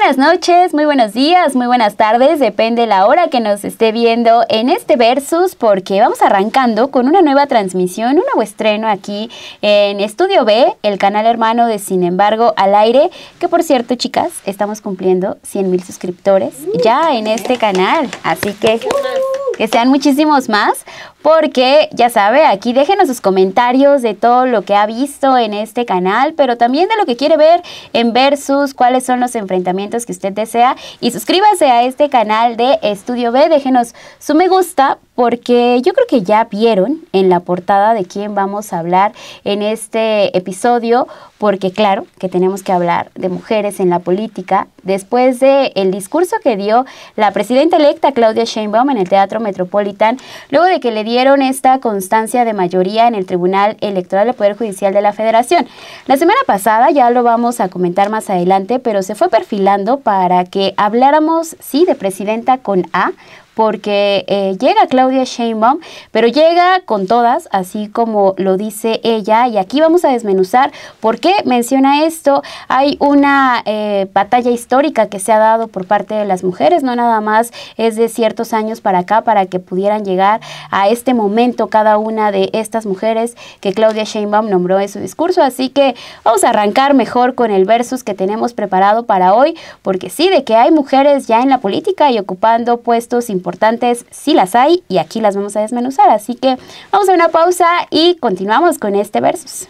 buenas noches, muy buenos días, muy buenas tardes, depende la hora que nos esté viendo en este Versus, porque vamos arrancando con una nueva transmisión, un nuevo estreno aquí en Estudio B, el canal hermano de Sin Embargo al Aire, que por cierto, chicas, estamos cumpliendo 100,000 suscriptores ya en este canal, así que sean muchísimos más, porque ya sabe, aquí déjenos sus comentarios de todo lo que ha visto en este canal, pero también de lo que quiere ver en Versus, cuáles son los enfrentamientos que usted desea, y suscríbase a este canal de Estudio B, déjenos su me gusta, porque yo creo que ya vieron en la portada de quién vamos a hablar en este episodio, porque claro que tenemos que hablar de mujeres en la política, después del discurso que dio la presidenta electa Claudia Sheinbaum en el Teatro Metropolitan, luego de que le dieron esta constancia de mayoría en el Tribunal Electoral del Poder Judicial de la Federación. La semana pasada, ya lo vamos a comentar más adelante, pero se fue perfilando para que habláramos, sí, de presidenta con A, porque llega Claudia Sheinbaum, pero llega con todas, así como lo dice ella, y aquí vamos a desmenuzar por qué menciona esto. Hay una batalla histórica que se ha dado por parte de las mujeres, no nada más es de ciertos años para acá, para que pudieran llegar a este momento cada una de estas mujeres que Claudia Sheinbaum nombró en su discurso, así que vamos a arrancar mejor con el versus que tenemos preparado para hoy, porque sí, de que hay mujeres ya en la política y ocupando puestos importantes, sí las hay, y aquí las vamos a desmenuzar, así que vamos a una pausa y continuamos con este versus.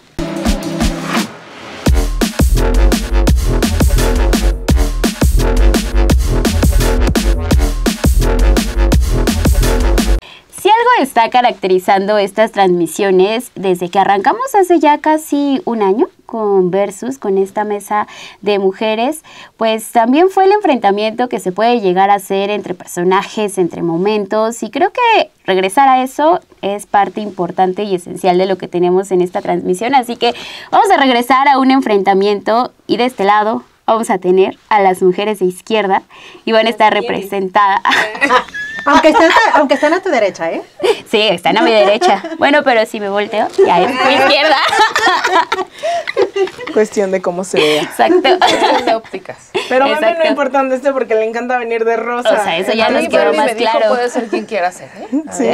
Si algo está caracterizando estas transmisiones desde que arrancamos hace ya casi un año con Versus, con esta mesa de mujeres, pues también fue el enfrentamiento que se puede llegar a hacer entre personajes, entre momentos, y creo que regresar a eso es parte importante y esencial de lo que tenemos en esta transmisión, así que vamos a regresar a un enfrentamiento, y de este lado vamos a tener a las mujeres de izquierda y van a estar representadas. Aunque están a tu derecha, ¿eh? Sí, están a mi derecha. Bueno, pero si me volteo, ya es mi izquierda. Cuestión de cómo se vea. Exacto. Cuestión de ópticas. Pero a mí no importa porque le encanta venir de rosa. O sea, eso ya nos quedó más claro. Puede ser quien quiera ser, ¿eh? Sí,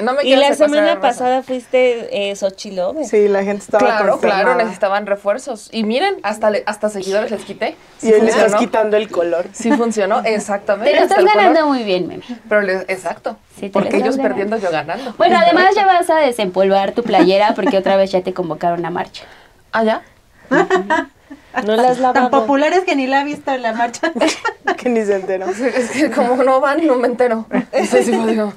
no me y la semana pasada fuiste Xochilove. Sí, la gente estaba Claro, necesitaban refuerzos. Y miren, hasta seguidores les quité. Sí, y hoy le estás quitando el color. Sí funcionó, exactamente. Te lo estás ganando muy bien, Meme. Pero exacto. Sí, porque ellos perdiendo, yo ganando. Bueno, además ya vas a desempolvar tu playera porque otra vez ya te convocaron a marcha. ¿Ah, ya? No las lavado. Tan populares que ni la ha visto en la marcha. Que ni se enteró. Es que como no van, no me entero. Sí, digo.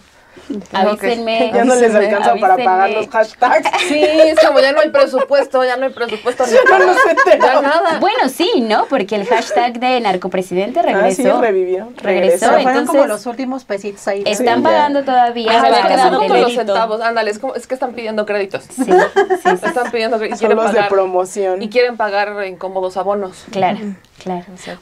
Avísenme. Ya no les alcanza para pagar los hashtags. Sí, es como ya no hay presupuesto. Ya no se entera nada. Bueno, sí, ¿no? Porque el hashtag de narcopresidente regresó. Sí, revivió. Regresó. Fueron entonces, como los últimos pesitos ahí. Están pagando todavía. Se habían quedado con los crédito. centavos. Ándale, es que están pidiendo créditos. Sí. Están pidiendo créditos. Son los de promoción. Y quieren pagar en cómodos abonos. Claro.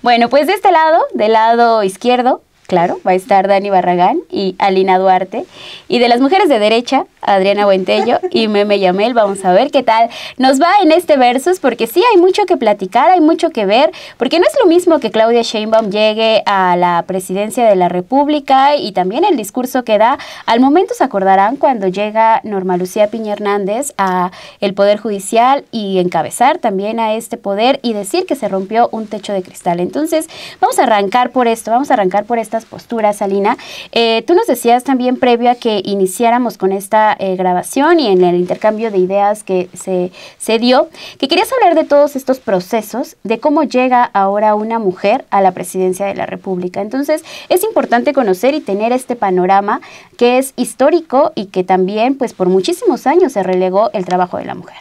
Bueno, pues de este lado, del lado izquierdo, claro, va a estar Dani Barragán y Alina Duarte. Y de las mujeres de derecha, Adriana Buentello y Meme Yamel. Vamos a ver qué tal nos va en este versus, porque sí hay mucho que platicar, hay mucho que ver, porque no es lo mismo que Claudia Sheinbaum llegue a la presidencia de la República y también el discurso que da. Al momento se acordarán cuando llega Norma Lucía Piña Hernández a el Poder Judicial y encabezar también a este poder y decir que se rompió un techo de cristal. Entonces, vamos a arrancar por esto, vamos a arrancar por estas posturas, Alina. Tú nos decías también previo a que iniciáramos con esta grabación y en el intercambio de ideas que se dio, que querías hablar de todos estos procesos, de cómo llega ahora una mujer a la presidencia de la República. Entonces, es importante conocer y tener este panorama que es histórico y que también, pues, por muchísimos años se relegó el trabajo de la mujer.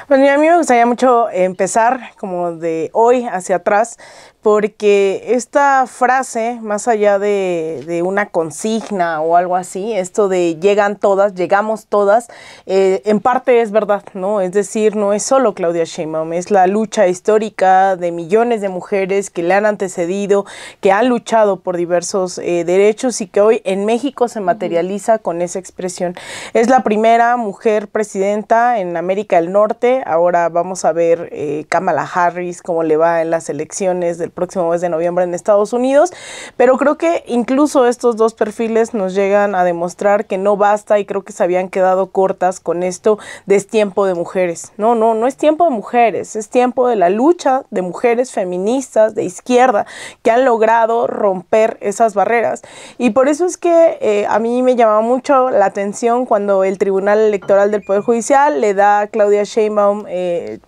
Pues a mí me gustaría mucho empezar como de hoy hacia atrás, porque esta frase, más allá de una consigna o algo así, esto de llegan todas, llegamos todas, en parte es verdad, ¿no? Es decir, no es solo Claudia Sheinbaum, es la lucha histórica de millones de mujeres que le han antecedido, que han luchado por diversos derechos y que hoy en México se materializa con esa expresión. Es la primera mujer presidenta en América del Norte. Ahora vamos a ver Kamala Harris, cómo le va en las elecciones del próximo mes de noviembre en Estados Unidos, pero creo que incluso estos dos perfiles nos llegan a demostrar que no basta y creo que se habían quedado cortas con esto de es tiempo de mujeres. No es tiempo de mujeres, es tiempo de la lucha de mujeres feministas de izquierda que han logrado romper esas barreras. Y por eso es que a mí me llamaba mucho la atención cuando el Tribunal Electoral del Poder Judicial le da a Claudia Sheinbaum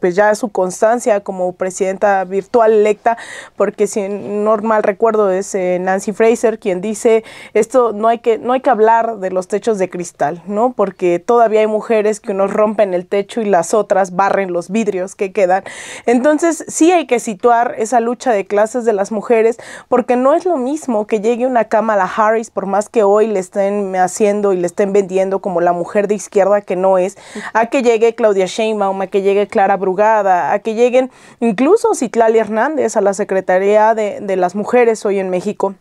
pues ya su constancia como presidenta virtual electa, porque si no mal recuerdo es Nancy Fraser quien dice esto, no hay que hablar de los techos de cristal, ¿no? Porque todavía hay mujeres que unos rompen el techo y las otras barren los vidrios que quedan. Entonces sí hay que situar esa lucha de clases de las mujeres, porque no es lo mismo que llegue una Kamala Harris, por más que hoy le estén haciendo y le estén vendiendo como la mujer de izquierda que no es, a que llegue Claudia Sheinbaum, a que llegue Clara Brugada, a que lleguen incluso Citlali Hernández a la Secretaría de las Mujeres hoy en México.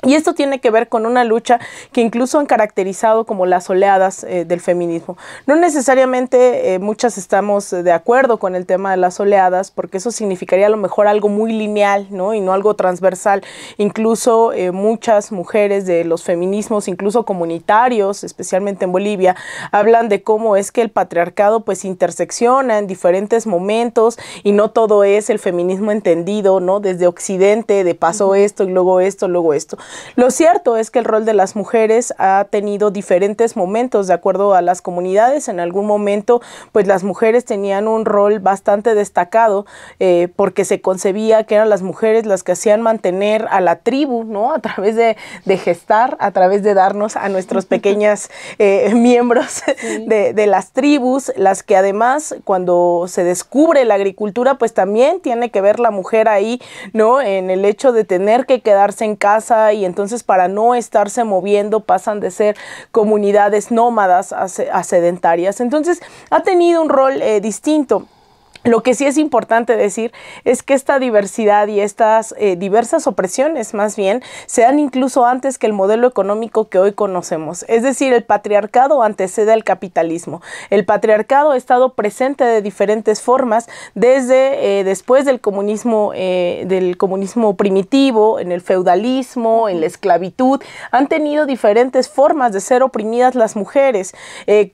Y esto tiene que ver con una lucha que incluso han caracterizado como las oleadas del feminismo. No necesariamente muchas estamos de acuerdo con el tema de las oleadas, porque eso significaría a lo mejor algo muy lineal, ¿no? Y no algo transversal. Incluso muchas mujeres de los feminismos, incluso comunitarios, especialmente en Bolivia, hablan de cómo es que el patriarcado pues intersecciona en diferentes momentos y no todo es el feminismo entendido, ¿no? Desde Occidente, de paso esto y luego esto, luego esto. Lo cierto es que el rol de las mujeres ha tenido diferentes momentos de acuerdo a las comunidades. En algún momento, pues las mujeres tenían un rol bastante destacado porque se concebía que eran las mujeres las que hacían mantener a la tribu, ¿no? A través de gestar, a través de darnos a nuestros pequeños miembros de las tribus, las que además cuando se descubre la agricultura, pues también tiene que ver la mujer ahí, ¿no? En el hecho de tener que quedarse en casa y entonces para no estarse moviendo pasan de ser comunidades nómadas a sedentarias. Entonces ha tenido un rol distinto. Lo que sí es importante decir es que esta diversidad y estas diversas opresiones más bien se dan incluso antes que el modelo económico que hoy conocemos. Es decir, el patriarcado antecede al capitalismo. El patriarcado ha estado presente de diferentes formas desde después del comunismo primitivo, en el feudalismo, en la esclavitud. Han tenido diferentes formas de ser oprimidas las mujeres,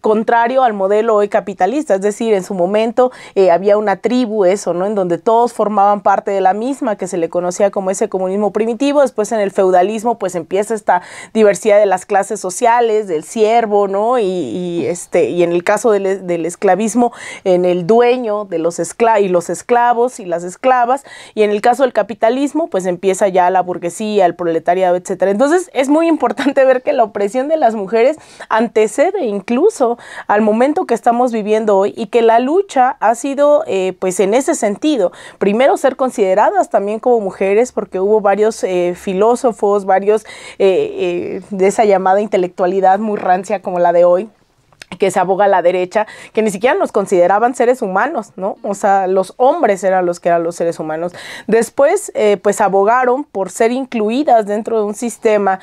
contrario al modelo hoy capitalista. Es decir, en su momento había una tribu, eso, ¿no? En donde todos formaban parte de la misma, que se le conocía como ese comunismo primitivo. Después en el feudalismo, pues empieza esta diversidad de las clases sociales, del siervo, ¿no? Y en el caso del esclavismo, en el dueño de los esclavos y las esclavas. Y en el caso del capitalismo, pues empieza ya la burguesía, el proletariado, etcétera. Entonces es muy importante ver que la opresión de las mujeres antecede incluso al momento que estamos viviendo hoy y que la lucha ha sido pues en ese sentido, primero ser consideradas también como mujeres, porque hubo varios filósofos, varios de esa llamada intelectualidad muy rancia como la de hoy, que se aboga a la derecha, que ni siquiera nos consideraban seres humanos, ¿no? O sea, los hombres eran los que eran los seres humanos. Después, pues abogaron por ser incluidas dentro de un sistema,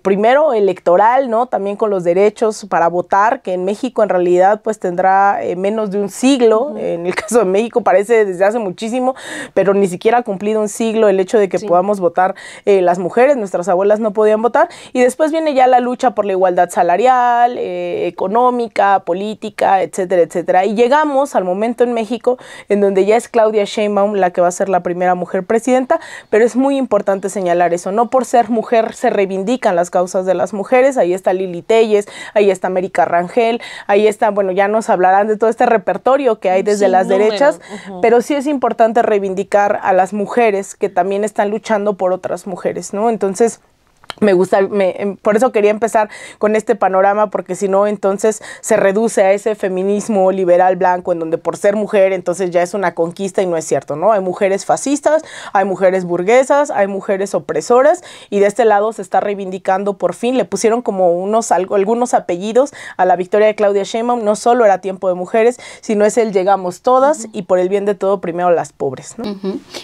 primero electoral, ¿no? También con los derechos para votar, que en México en realidad pues tendrá menos de un siglo. En el caso de México parece desde hace muchísimo, pero ni siquiera ha cumplido un siglo el hecho de que podamos votar las mujeres. Nuestras abuelas no podían votar. Y después viene ya la lucha por la igualdad salarial, económica, política, etcétera, etcétera. Y llegamos al momento en México en donde ya es Claudia Sheinbaum la que va a ser la primera mujer presidenta, pero es muy importante señalar eso. No por ser mujer se reivindican las causas de las mujeres. Ahí está Lili Téllez, ahí está América Rangel, ahí está, bueno, ya nos hablarán de todo este repertorio que hay desde las derechas, pero sí es importante reivindicar a las mujeres que también están luchando por otras mujeres, ¿no? Entonces, me gusta, por eso quería empezar con este panorama, porque si no, entonces se reduce a ese feminismo liberal blanco, en donde por ser mujer, entonces ya es una conquista, y no es cierto, ¿no? Hay mujeres fascistas, hay mujeres burguesas, hay mujeres opresoras, y de este lado se está reivindicando por fin. Le pusieron como algunos apellidos a la victoria de Claudia Sheinbaum. No solo era tiempo de mujeres, sino es el llegamos todas, y por el bien de todo, primero las pobres, ¿no?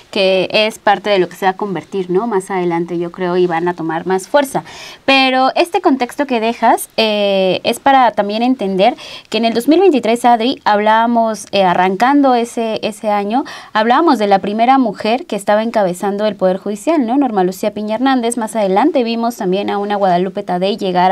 Que es parte de lo que se va a convertir, ¿no? Más adelante, yo creo, y van a tomar más más fuerza. Pero este contexto que dejas es para también entender que en el 2023, Adri, hablábamos, arrancando ese año, hablábamos de la primera mujer que estaba encabezando el Poder Judicial, ¿no? Norma Lucía Piña Hernández. Más adelante vimos también a una Guadalupe Tadei llegar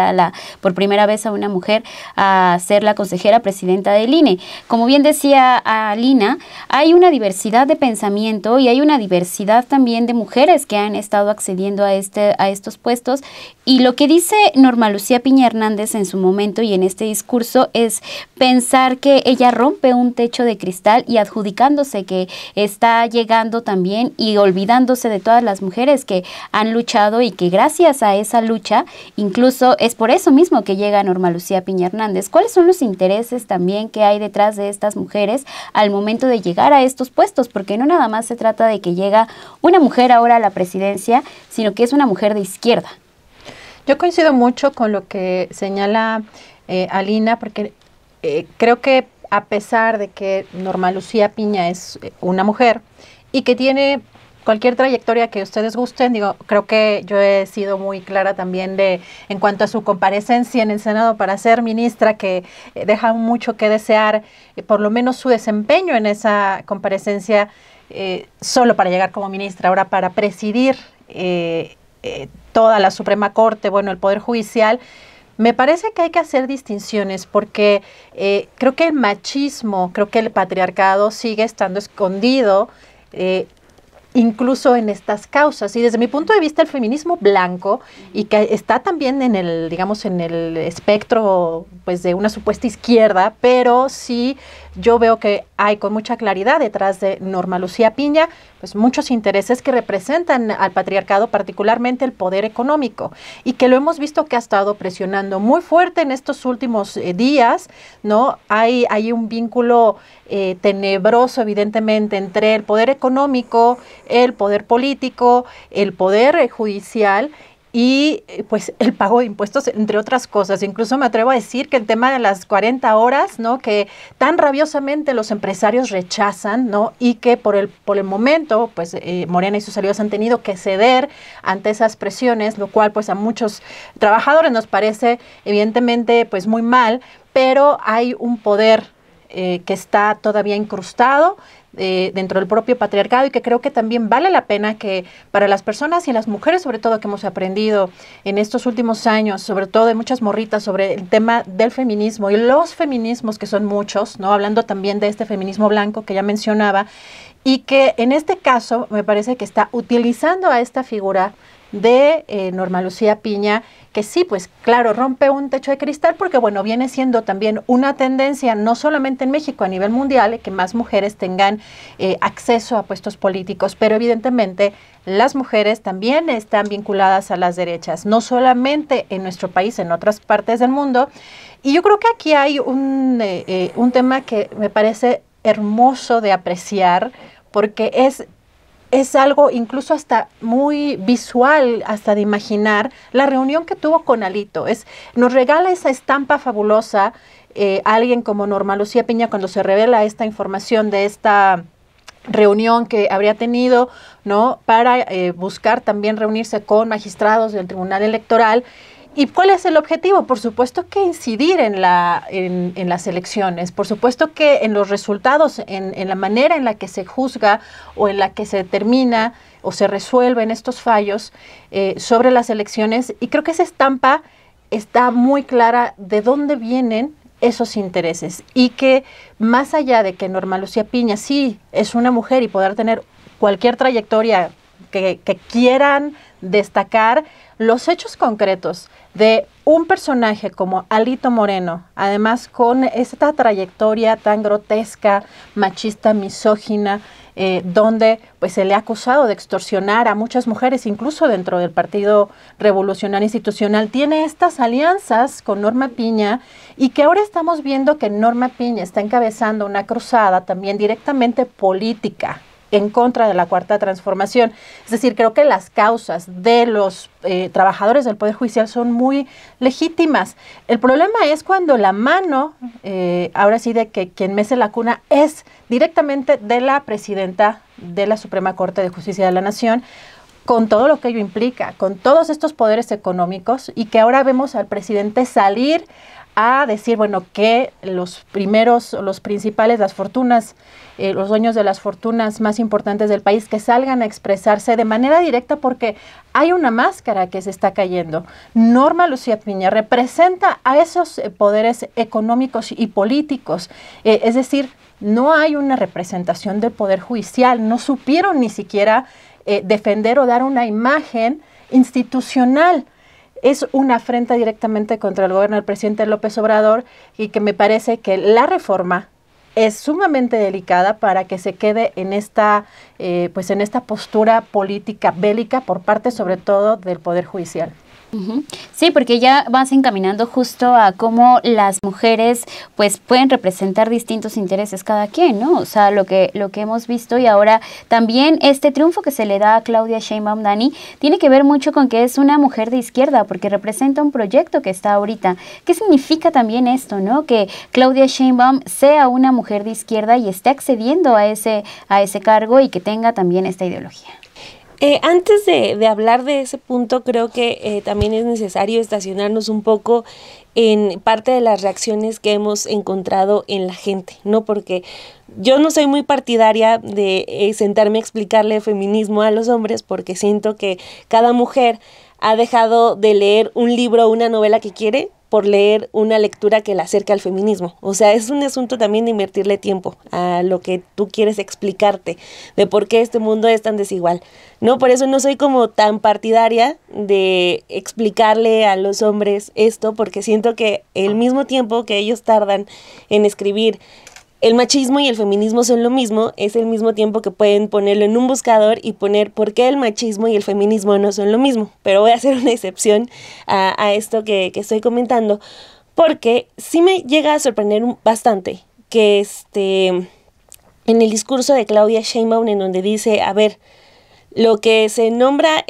por primera vez a una mujer a ser la consejera presidenta del INE. Como bien decía Alina, hay una diversidad de pensamiento y hay una diversidad también de mujeres que han estado accediendo a estos puestos, y lo que dice Norma Lucía Piña Hernández en su momento y en este discurso es pensar que ella rompe un techo de cristal y adjudicándose que está llegando también y olvidándose de todas las mujeres que han luchado y que gracias a esa lucha, incluso es por eso mismo que llega Norma Lucía Piña Hernández. ¿Cuáles son los intereses también que hay detrás de estas mujeres al momento de llegar a estos puestos? Porque no nada más se trata de que llega una mujer ahora a la presidencia, sino que es una mujer de izquierda. Yo coincido mucho con lo que señala Alina, porque creo que a pesar de que Norma Lucía Piña es una mujer y que tiene cualquier trayectoria que ustedes gusten, digo, creo que yo he sido muy clara también en cuanto a su comparecencia en el Senado para ser ministra, que deja mucho que desear, por lo menos su desempeño en esa comparecencia, solo para llegar como ministra, ahora para presidir toda la Suprema Corte, bueno, el Poder Judicial. Me parece que hay que hacer distinciones porque creo que el machismo, creo que el patriarcado sigue estando escondido incluso en estas causas. Y desde mi punto de vista, el feminismo blanco, y que está también en el, digamos, en el espectro pues de una supuesta izquierda, pero sí yo veo que hay con mucha claridad detrás de Norma Lucía Piña pues muchos intereses que representan al patriarcado, particularmente el poder económico, y que lo hemos visto que ha estado presionando muy fuerte en estos últimos días, ¿no? Hay un vínculo tenebroso, evidentemente, entre el poder económico, el poder político, el poder judicial y pues el pago de impuestos, entre otras cosas. Incluso me atrevo a decir que el tema de las 40 horas, ¿no?, que tan rabiosamente los empresarios rechazan, ¿no?, y que por el momento, pues Morena y sus aliados han tenido que ceder ante esas presiones, lo cual pues a muchos trabajadores nos parece evidentemente pues muy mal, pero hay un poder que está todavía incrustado dentro del propio patriarcado, y que creo que también vale la pena que para las personas y las mujeres, sobre todo, que hemos aprendido en estos últimos años, sobre todo de muchas morritas, sobre el tema del feminismo y los feminismos, que son muchos, ¿no? Hablando también de este feminismo blanco que ya mencionaba, y que en este caso me parece que está utilizando a esta figura de Norma Lucía Piña, que sí, pues claro, rompe un techo de cristal, porque bueno, viene siendo también una tendencia, no solamente en México, a nivel mundial, que más mujeres tengan acceso a puestos políticos, pero evidentemente las mujeres también están vinculadas a las derechas, no solamente en nuestro país, en otras partes del mundo. Y yo creo que aquí hay un tema que me parece hermoso de apreciar, porque es algo incluso hasta muy visual, hasta de imaginar la reunión que tuvo con Alito. Nos regala esa estampa fabulosa alguien como Norma Lucía Piña, cuando se revela esta información de esta reunión que habría tenido, ¿no?, para buscar también reunirse con magistrados del Tribunal Electoral. ¿Y cuál es el objetivo? Por supuesto que incidir en las elecciones, por supuesto que en los resultados, en la manera en la que se juzga o en la que se determina o se resuelven estos fallos sobre las elecciones. Y creo que esa estampa está muy clara de dónde vienen esos intereses, y que más allá de que Norma Lucía Piña sí es una mujer y poder tener cualquier trayectoria que quieran destacar, los hechos concretos de un personaje como Alito Moreno, además con esta trayectoria tan grotesca, machista, misógina, donde pues se le ha acusado de extorsionar a muchas mujeres, incluso dentro del Partido Revolucionario Institucional, tiene estas alianzas con Norma Piña, y que ahora estamos viendo que Norma Piña está encabezando una cruzada también directamente política en contra de la Cuarta Transformación. Es decir, creo que las causas de los trabajadores del Poder Judicial son muy legítimas. El problema es cuando la mano, ahora sí, de que quien mece la cuna es directamente de la presidenta de la Suprema Corte de Justicia de la Nación, con todo lo que ello implica, con todos estos poderes económicos, y que ahora vemos al presidente salir a decir, bueno, que los principales, las fortunas, los dueños de las fortunas más importantes del país, que salgan a expresarse de manera directa, porque hay una máscara que se está cayendo. Norma Lucía Piña representa a esos poderes económicos y políticos, es decir, no hay una representación del Poder Judicial, no supieron ni siquiera defender o dar una imagen institucional. Es una afrenta directamente contra el gobierno del presidente López Obrador, y que me parece que la reforma es sumamente delicada para que se quede en esta postura política bélica por parte sobre todo del Poder Judicial. Sí, porque ya vas encaminando justo a cómo las mujeres pues pueden representar distintos intereses cada quien, ¿no? O sea, lo que hemos visto, y ahora también este triunfo que se le da a Claudia Sheinbaum, Dani, tiene que ver mucho con que es una mujer de izquierda, porque representa un proyecto que está ahorita. ¿Qué significa también esto, no? Que Claudia Sheinbaum sea una mujer de izquierda y esté accediendo a ese cargo y que tenga también esta ideología. Antes de hablar de ese punto, creo que también es necesario estacionarnos un poco en parte de las reacciones que hemos encontrado en la gente, ¿no? Porque yo no soy muy partidaria de sentarme a explicarle feminismo a los hombres, porque siento que cada mujer ha dejado de leer un libro o una novela que quiere por leer una lectura que la acerca al feminismo. O sea, es un asunto también de invertirle tiempo a lo que tú quieres explicarte, de por qué este mundo es tan desigual, ¿no? Por eso no soy como tan partidaria de explicarle a los hombres esto, porque siento que el mismo tiempo que ellos tardan en escribir el machismo y el feminismo son lo mismo, es el mismo tiempo que pueden ponerlo en un buscador y poner por qué el machismo y el feminismo no son lo mismo. Pero voy a hacer una excepción a esto que estoy comentando, porque sí me llega a sorprender bastante que en el discurso de Claudia Sheinbaum, en donde dice, a ver, lo que se nombra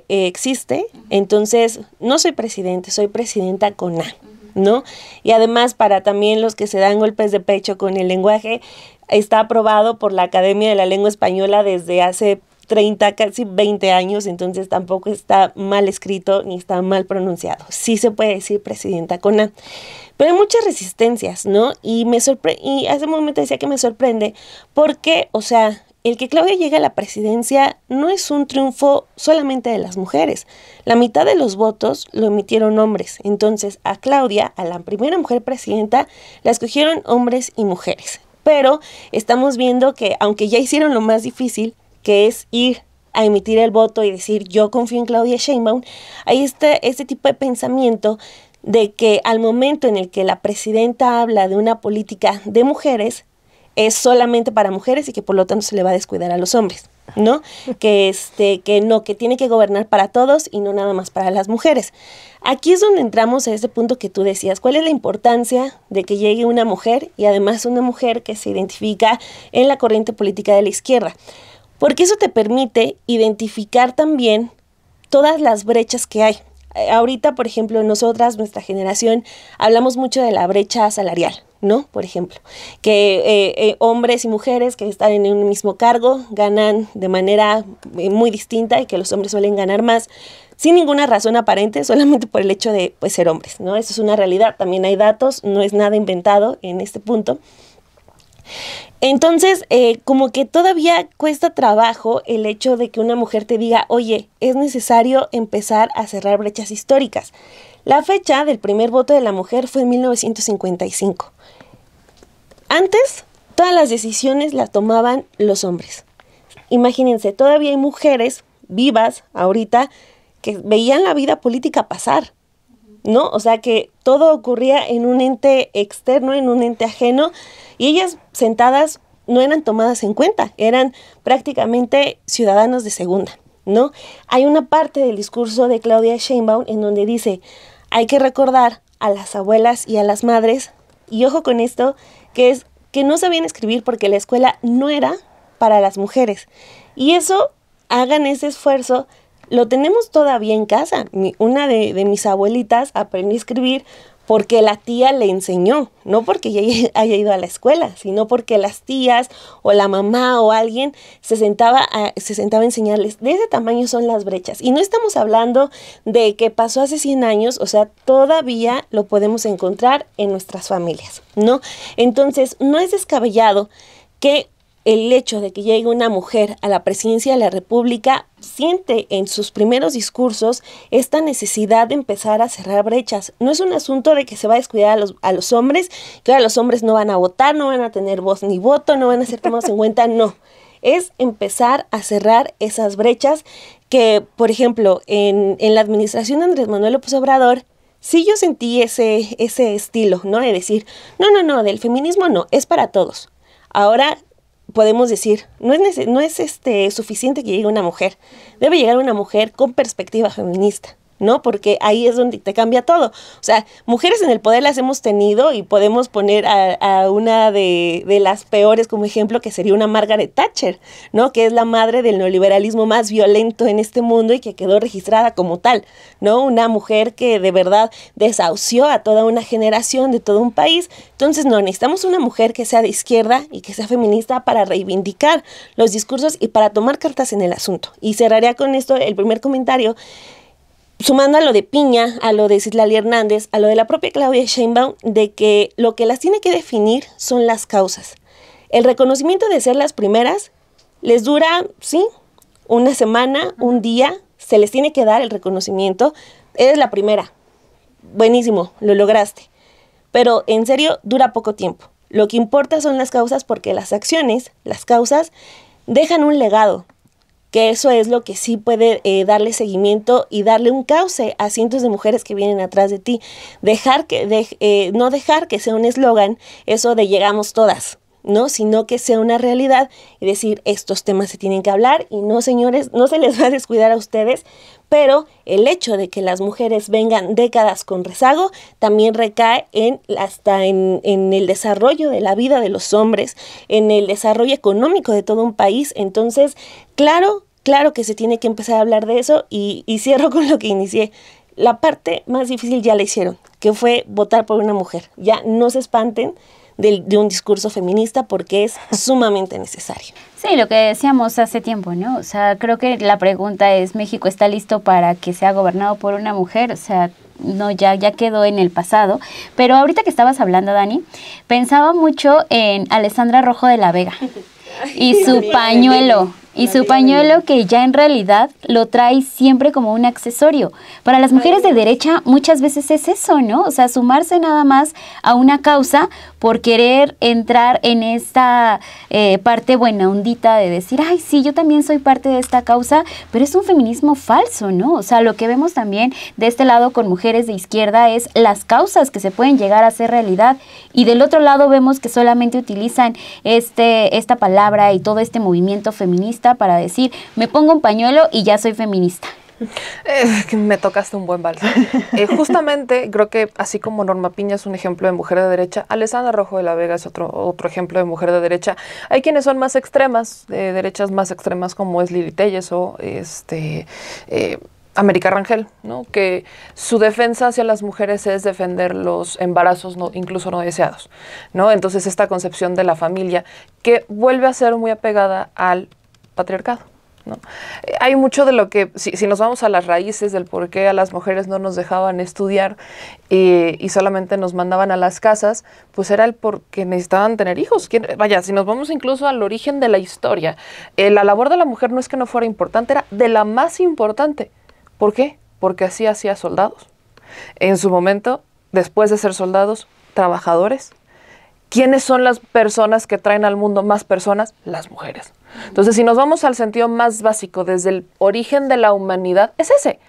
existe, entonces no soy presidente, soy presidenta con A, ¿no? Y además, para también los que se dan golpes de pecho con el lenguaje, está aprobado por la Academia de la Lengua Española desde hace 30, casi 20 años, entonces tampoco está mal escrito ni está mal pronunciado. Sí se puede decir presidenta con A. Pero hay muchas resistencias, ¿no? Y hace un momento decía que me sorprende porque, o sea, el que Claudia llegue a la presidencia no es un triunfo solamente de las mujeres. La mitad de los votos lo emitieron hombres. Entonces, a Claudia, a la primera mujer presidenta, la escogieron hombres y mujeres. Pero estamos viendo que, aunque ya hicieron lo más difícil, que es ir a emitir el voto y decir, yo confío en Claudia Sheinbaum, hay este tipo de pensamiento de que al momento en el que la presidenta habla de una política de mujeres, es solamente para mujeres y que por lo tanto se le va a descuidar a los hombres, ¿no? Que tiene que gobernar para todos y no nada más para las mujeres. Aquí es donde entramos a ese punto que tú decías, ¿cuál es la importancia de que llegue una mujer y además una mujer que se identifica en la corriente política de la izquierda? Porque eso te permite identificar también todas las brechas que hay. Ahorita, por ejemplo, nosotras, nuestra generación, hablamos mucho de la brecha salarial, ¿no? Por ejemplo, que hombres y mujeres que están en un mismo cargo ganan de manera muy distinta y que los hombres suelen ganar más sin ninguna razón aparente, solamente por el hecho de pues, ser hombres, ¿no? Eso es una realidad, también hay datos, no es nada inventado en este punto. Entonces, como que todavía cuesta trabajo el hecho de que una mujer te diga, oye, es necesario empezar a cerrar brechas históricas. La fecha del primer voto de la mujer fue en 1955. Antes, todas las decisiones las tomaban los hombres. Imagínense, todavía hay mujeres vivas ahorita que veían la vida política pasar, ¿no? O sea, que todo ocurría en un ente externo, en un ente ajeno, y ellas sentadas no eran tomadas en cuenta, eran prácticamente ciudadanos de segunda, ¿no? Hay una parte del discurso de Claudia Sheinbaum en donde dice, hay que recordar a las abuelas y a las madres, y ojo con esto, que es que no sabían escribir porque la escuela no era para las mujeres. Y eso, hagan ese esfuerzo, lo tenemos todavía en casa. Una de mis abuelitas aprendió a escribir porque la tía le enseñó, no porque ella haya ido a la escuela, sino porque las tías o la mamá o alguien se sentaba a enseñarles. De ese tamaño son las brechas. Y no estamos hablando de que pasó hace 100 años, o sea, todavía lo podemos encontrar en nuestras familias, ¿no? Entonces, no es descabellado que el hecho de que llegue una mujer a la presidencia de la República siente en sus primeros discursos esta necesidad de empezar a cerrar brechas. No es un asunto de que se va a descuidar a los hombres, que ahora los hombres no van a votar, no van a tener voz ni voto, no van a ser tomados en cuenta, no. Es empezar a cerrar esas brechas que, por ejemplo, en la administración de Andrés Manuel López Obrador, sí yo sentí ese estilo, ¿no? De decir, no, del feminismo no, es para todos. Ahora podemos decir, no es suficiente que llegue una mujer, debe llegar una mujer con perspectiva feminista, ¿no? Porque ahí es donde te cambia todo. O sea, mujeres en el poder las hemos tenido y podemos poner a una de las peores como ejemplo, que sería una Margaret Thatcher, ¿no? Que es la madre del neoliberalismo más violento en este mundo y que quedó registrada como tal, ¿no? Una mujer que de verdad desahució a toda una generación de todo un país. Entonces, no, necesitamos una mujer que sea de izquierda y que sea feminista para reivindicar los discursos y para tomar cartas en el asunto. Y cerraría con esto el primer comentario, sumando a lo de Piña, a lo de Citlali Hernández, a lo de la propia Claudia Sheinbaum, de que lo que las tiene que definir son las causas. El reconocimiento de ser las primeras les dura, sí, una semana, un día, se les tiene que dar el reconocimiento. Eres la primera, buenísimo, lo lograste. Pero en serio, dura poco tiempo. Lo que importa son las causas, porque las acciones, las causas, dejan un legado. Que eso es lo que sí puede darle seguimiento y darle un cauce a cientos de mujeres que vienen atrás de ti. No dejar que sea un eslogan, eso de llegamos todas, ¿no? Sino que sea una realidad y decir, estos temas se tienen que hablar y no, señores, no se les va a descuidar a ustedes, pero el hecho de que las mujeres vengan décadas con rezago también recae hasta en el desarrollo de la vida de los hombres, en el desarrollo económico de todo un país. Entonces, claro que se tiene que empezar a hablar de eso y cierro con lo que inicié. La parte más difícil ya la hicieron, que fue votar por una mujer. Ya no se espanten de un discurso feminista porque es sumamente necesario. Sí, lo que decíamos hace tiempo, ¿no? O sea, creo que la pregunta es, ¿México está listo para que sea gobernado por una mujer? O sea, no, ya quedó en el pasado. Pero ahorita que estabas hablando, Dani, pensaba mucho en Alessandra Rojo de la Vega y su pañuelo. Y su pañuelo, que ya en realidad lo trae siempre como un accesorio. Para las mujeres de derecha muchas veces es eso, ¿no? O sea, sumarse nada más a una causa por querer entrar en esta parte buena ondita de decir, ay, sí, yo también soy parte de esta causa, pero es un feminismo falso, ¿no? O sea, lo que vemos también de este lado con mujeres de izquierda es las causas que se pueden llegar a hacer realidad, y del otro lado vemos que solamente utilizan esta palabra y todo este movimiento feminista para decir, me pongo un pañuelo y ya soy feminista. Me tocaste un buen vals. Justamente creo que así como Norma Piña es un ejemplo de mujer de derecha, Alessandra Rojo de la Vega es otro ejemplo de mujer de derecha. Hay quienes son más extremas, de derechas más extremas, como es Lili Telles o América Rangel, ¿no? Que su defensa hacia las mujeres es defender los embarazos incluso no deseados, ¿no? Entonces esta concepción de la familia que vuelve a ser muy apegada al patriarcado, ¿no? Hay mucho de lo que, si nos vamos a las raíces del por qué a las mujeres no nos dejaban estudiar y solamente nos mandaban a las casas, pues era el porque necesitaban tener hijos. Vaya, si nos vamos incluso al origen de la historia, la labor de la mujer no es que no fuera importante, era de la más importante. ¿Por qué? Porque así hacía soldados. En su momento, después de ser soldados, trabajadores. ¿Quiénes son las personas que traen al mundo más personas? Las mujeres. Entonces, si nos vamos al sentido más básico, desde el origen de la humanidad, es ese.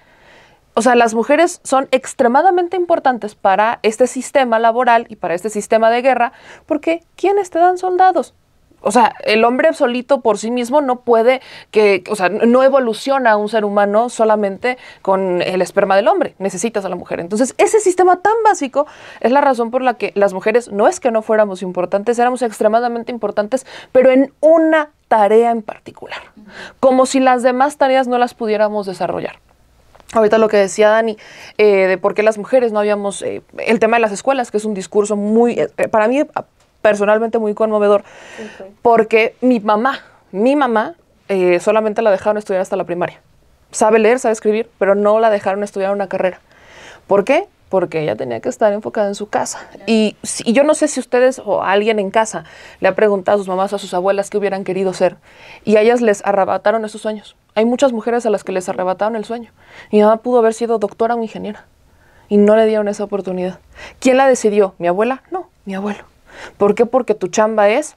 O sea, las mujeres son extremadamente importantes para este sistema laboral y para este sistema de guerra, porque ¿quiénes te dan soldados? O sea, el hombre solito por sí mismo no puede, no evoluciona un ser humano solamente con el esperma del hombre. Necesitas a la mujer. Entonces, ese sistema tan básico es la razón por la que las mujeres no es que no fuéramos importantes, éramos extremadamente importantes, pero en una tarea en particular. Como si las demás tareas no las pudiéramos desarrollar. Ahorita lo que decía Dani, de por qué las mujeres no habíamos, el tema de las escuelas, que es un discurso muy, para mí personalmente muy conmovedor, porque mi mamá, solamente la dejaron estudiar hasta la primaria. Sabe leer, sabe escribir, pero no la dejaron estudiar una carrera. ¿Por qué? Porque ella tenía que estar enfocada en su casa. Claro. Y yo no sé si ustedes o alguien en casa le ha preguntado a sus mamás o a sus abuelas qué hubieran querido ser. Y a ellas les arrebataron esos sueños. Hay muchas mujeres a las que les arrebataron el sueño. Mi mamá pudo haber sido doctora o ingeniera. Y no le dieron esa oportunidad. ¿Quién la decidió? ¿Mi abuela? No, mi abuelo. ¿Por qué? Porque tu chamba es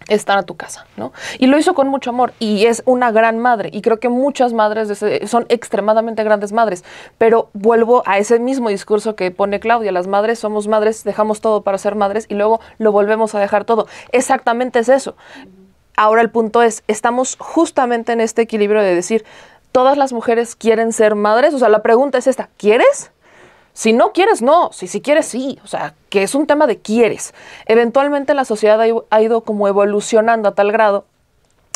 estar a tu casa, ¿no? Y lo hizo con mucho amor y es una gran madre y creo que muchas madres son extremadamente grandes madres, pero vuelvo a ese mismo discurso que pone Claudia, las madres somos madres, dejamos todo para ser madres y luego lo volvemos a dejar todo. Exactamente es eso. Ahora el punto es, estamos justamente en este equilibrio de decir, ¿todas las mujeres quieren ser madres? O sea, la pregunta es esta, ¿quieres? Si no quieres, no. Si quieres, sí. O sea, que es un tema de quieres. Eventualmente la sociedad ha ido como evolucionando a tal grado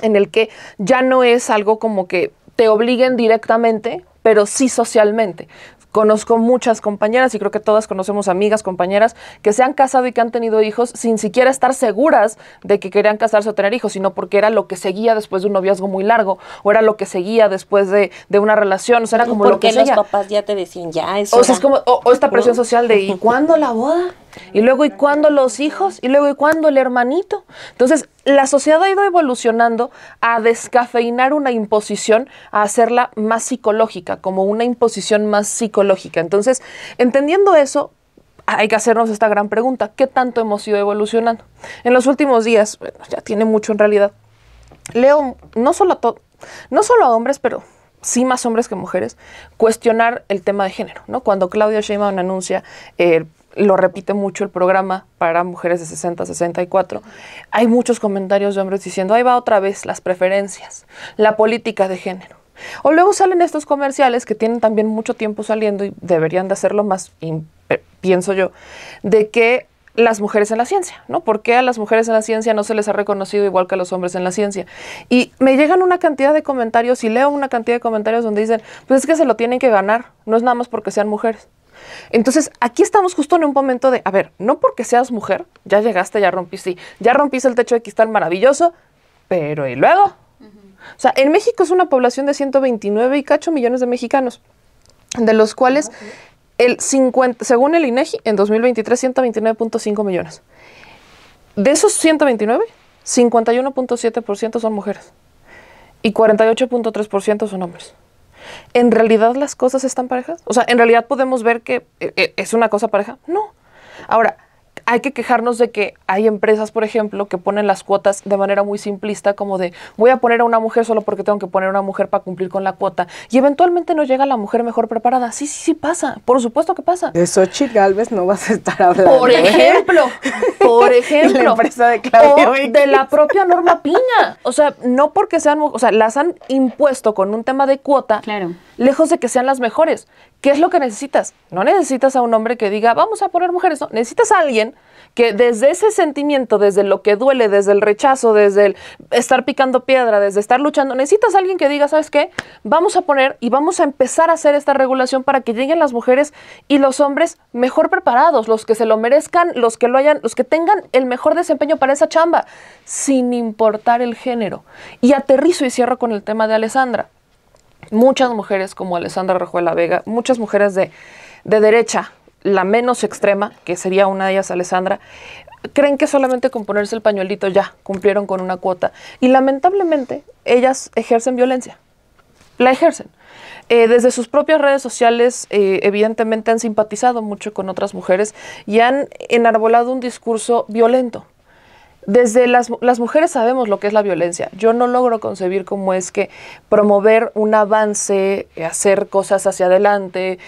en el que ya no es algo como que te obliguen directamente, pero sí socialmente. Conozco muchas compañeras y creo que todas conocemos amigas, compañeras que se han casado y que han tenido hijos sin siquiera estar seguras de que querían casarse o tener hijos, sino porque era lo que seguía después de un noviazgo muy largo o era lo que seguía después de una relación, o sea, era como lo que porque seguía. los papás ya te decían, ya, eso. O sea, es como, o esta presión social de, ¿y cuándo la boda? Y luego, ¿y cuándo los hijos? Y luego, ¿y cuándo el hermanito? Entonces, la sociedad ha ido evolucionando a descafeinar una imposición, a hacerla más psicológica, como una imposición más psicológica. Entonces, entendiendo eso, hay que hacernos esta gran pregunta. ¿Qué tanto hemos ido evolucionando? En los últimos días, bueno, ya tiene mucho en realidad, leo no solo a hombres, pero sí más hombres que mujeres, cuestionar el tema de género, ¿no? Cuando Claudia Sheinbaum anuncia lo repite mucho el programa para mujeres de 60 a 64. Hay muchos comentarios de hombres diciendo, ahí va otra vez las preferencias, la política de género. O luego salen estos comerciales que tienen también mucho tiempo saliendo y deberían de hacerlo más, pienso yo, de que las mujeres en la ciencia, ¿no? ¿Por qué a las mujeres en la ciencia no se les ha reconocido igual que a los hombres en la ciencia? Y me llegan una cantidad de comentarios y leo una cantidad de comentarios donde dicen, pues es que se lo tienen que ganar, no es nada más porque sean mujeres. Entonces, aquí estamos justo en un momento de, a ver, no porque seas mujer, ya llegaste, ya rompiste el techo de cristal maravilloso, pero ¿y luego? O sea, en México es una población de 129 y cacho millones de mexicanos, de los cuales según el INEGI, en 2023, 129.5 millones. De esos 129, 51.7% son mujeres y 48.3% son hombres. ¿En realidad las cosas están parejas? O sea, ¿en realidad podemos ver que es una cosa pareja? No. Ahora, hay que quejarnos de que hay empresas, por ejemplo, que ponen las cuotas de manera muy simplista, como de voy a poner a una mujer solo porque tengo que poner a una mujer para cumplir con la cuota. Y eventualmente no llega la mujer mejor preparada. Sí pasa. Por supuesto que pasa. De Xochitl Gálvez no vas a estar hablando. Por ejemplo. La empresa de Claudia. O de la propia Norma Piña. O sea, no porque sean, o sea, las han impuesto con un tema de cuota. Claro. Lejos de que sean las mejores. ¿Qué es lo que necesitas? No necesitas a un hombre que diga, vamos a poner mujeres. No, necesitas a alguien que desde ese sentimiento, desde lo que duele, desde el rechazo, desde el estar picando piedra, desde estar luchando, necesitas a alguien que diga, ¿sabes qué? Vamos a poner y vamos a empezar a hacer esta regulación para que lleguen las mujeres y los hombres mejor preparados, los que se lo merezcan, los que tengan el mejor desempeño para esa chamba, sin importar el género. Y aterrizo y cierro con el tema de Alessandra. Muchas mujeres como Alessandra Rojo de la Vega, muchas mujeres de derecha, la menos extrema, que sería una de ellas, Alessandra, creen que solamente con ponerse el pañuelito ya cumplieron con una cuota. Y lamentablemente ellas ejercen violencia, la ejercen. Desde sus propias redes sociales, evidentemente han simpatizado mucho con otras mujeres y han enarbolado un discurso violento. Desde las mujeres sabemos lo que es la violencia. Yo no logro concebir cómo es que promover un avance, hacer cosas hacia adelante,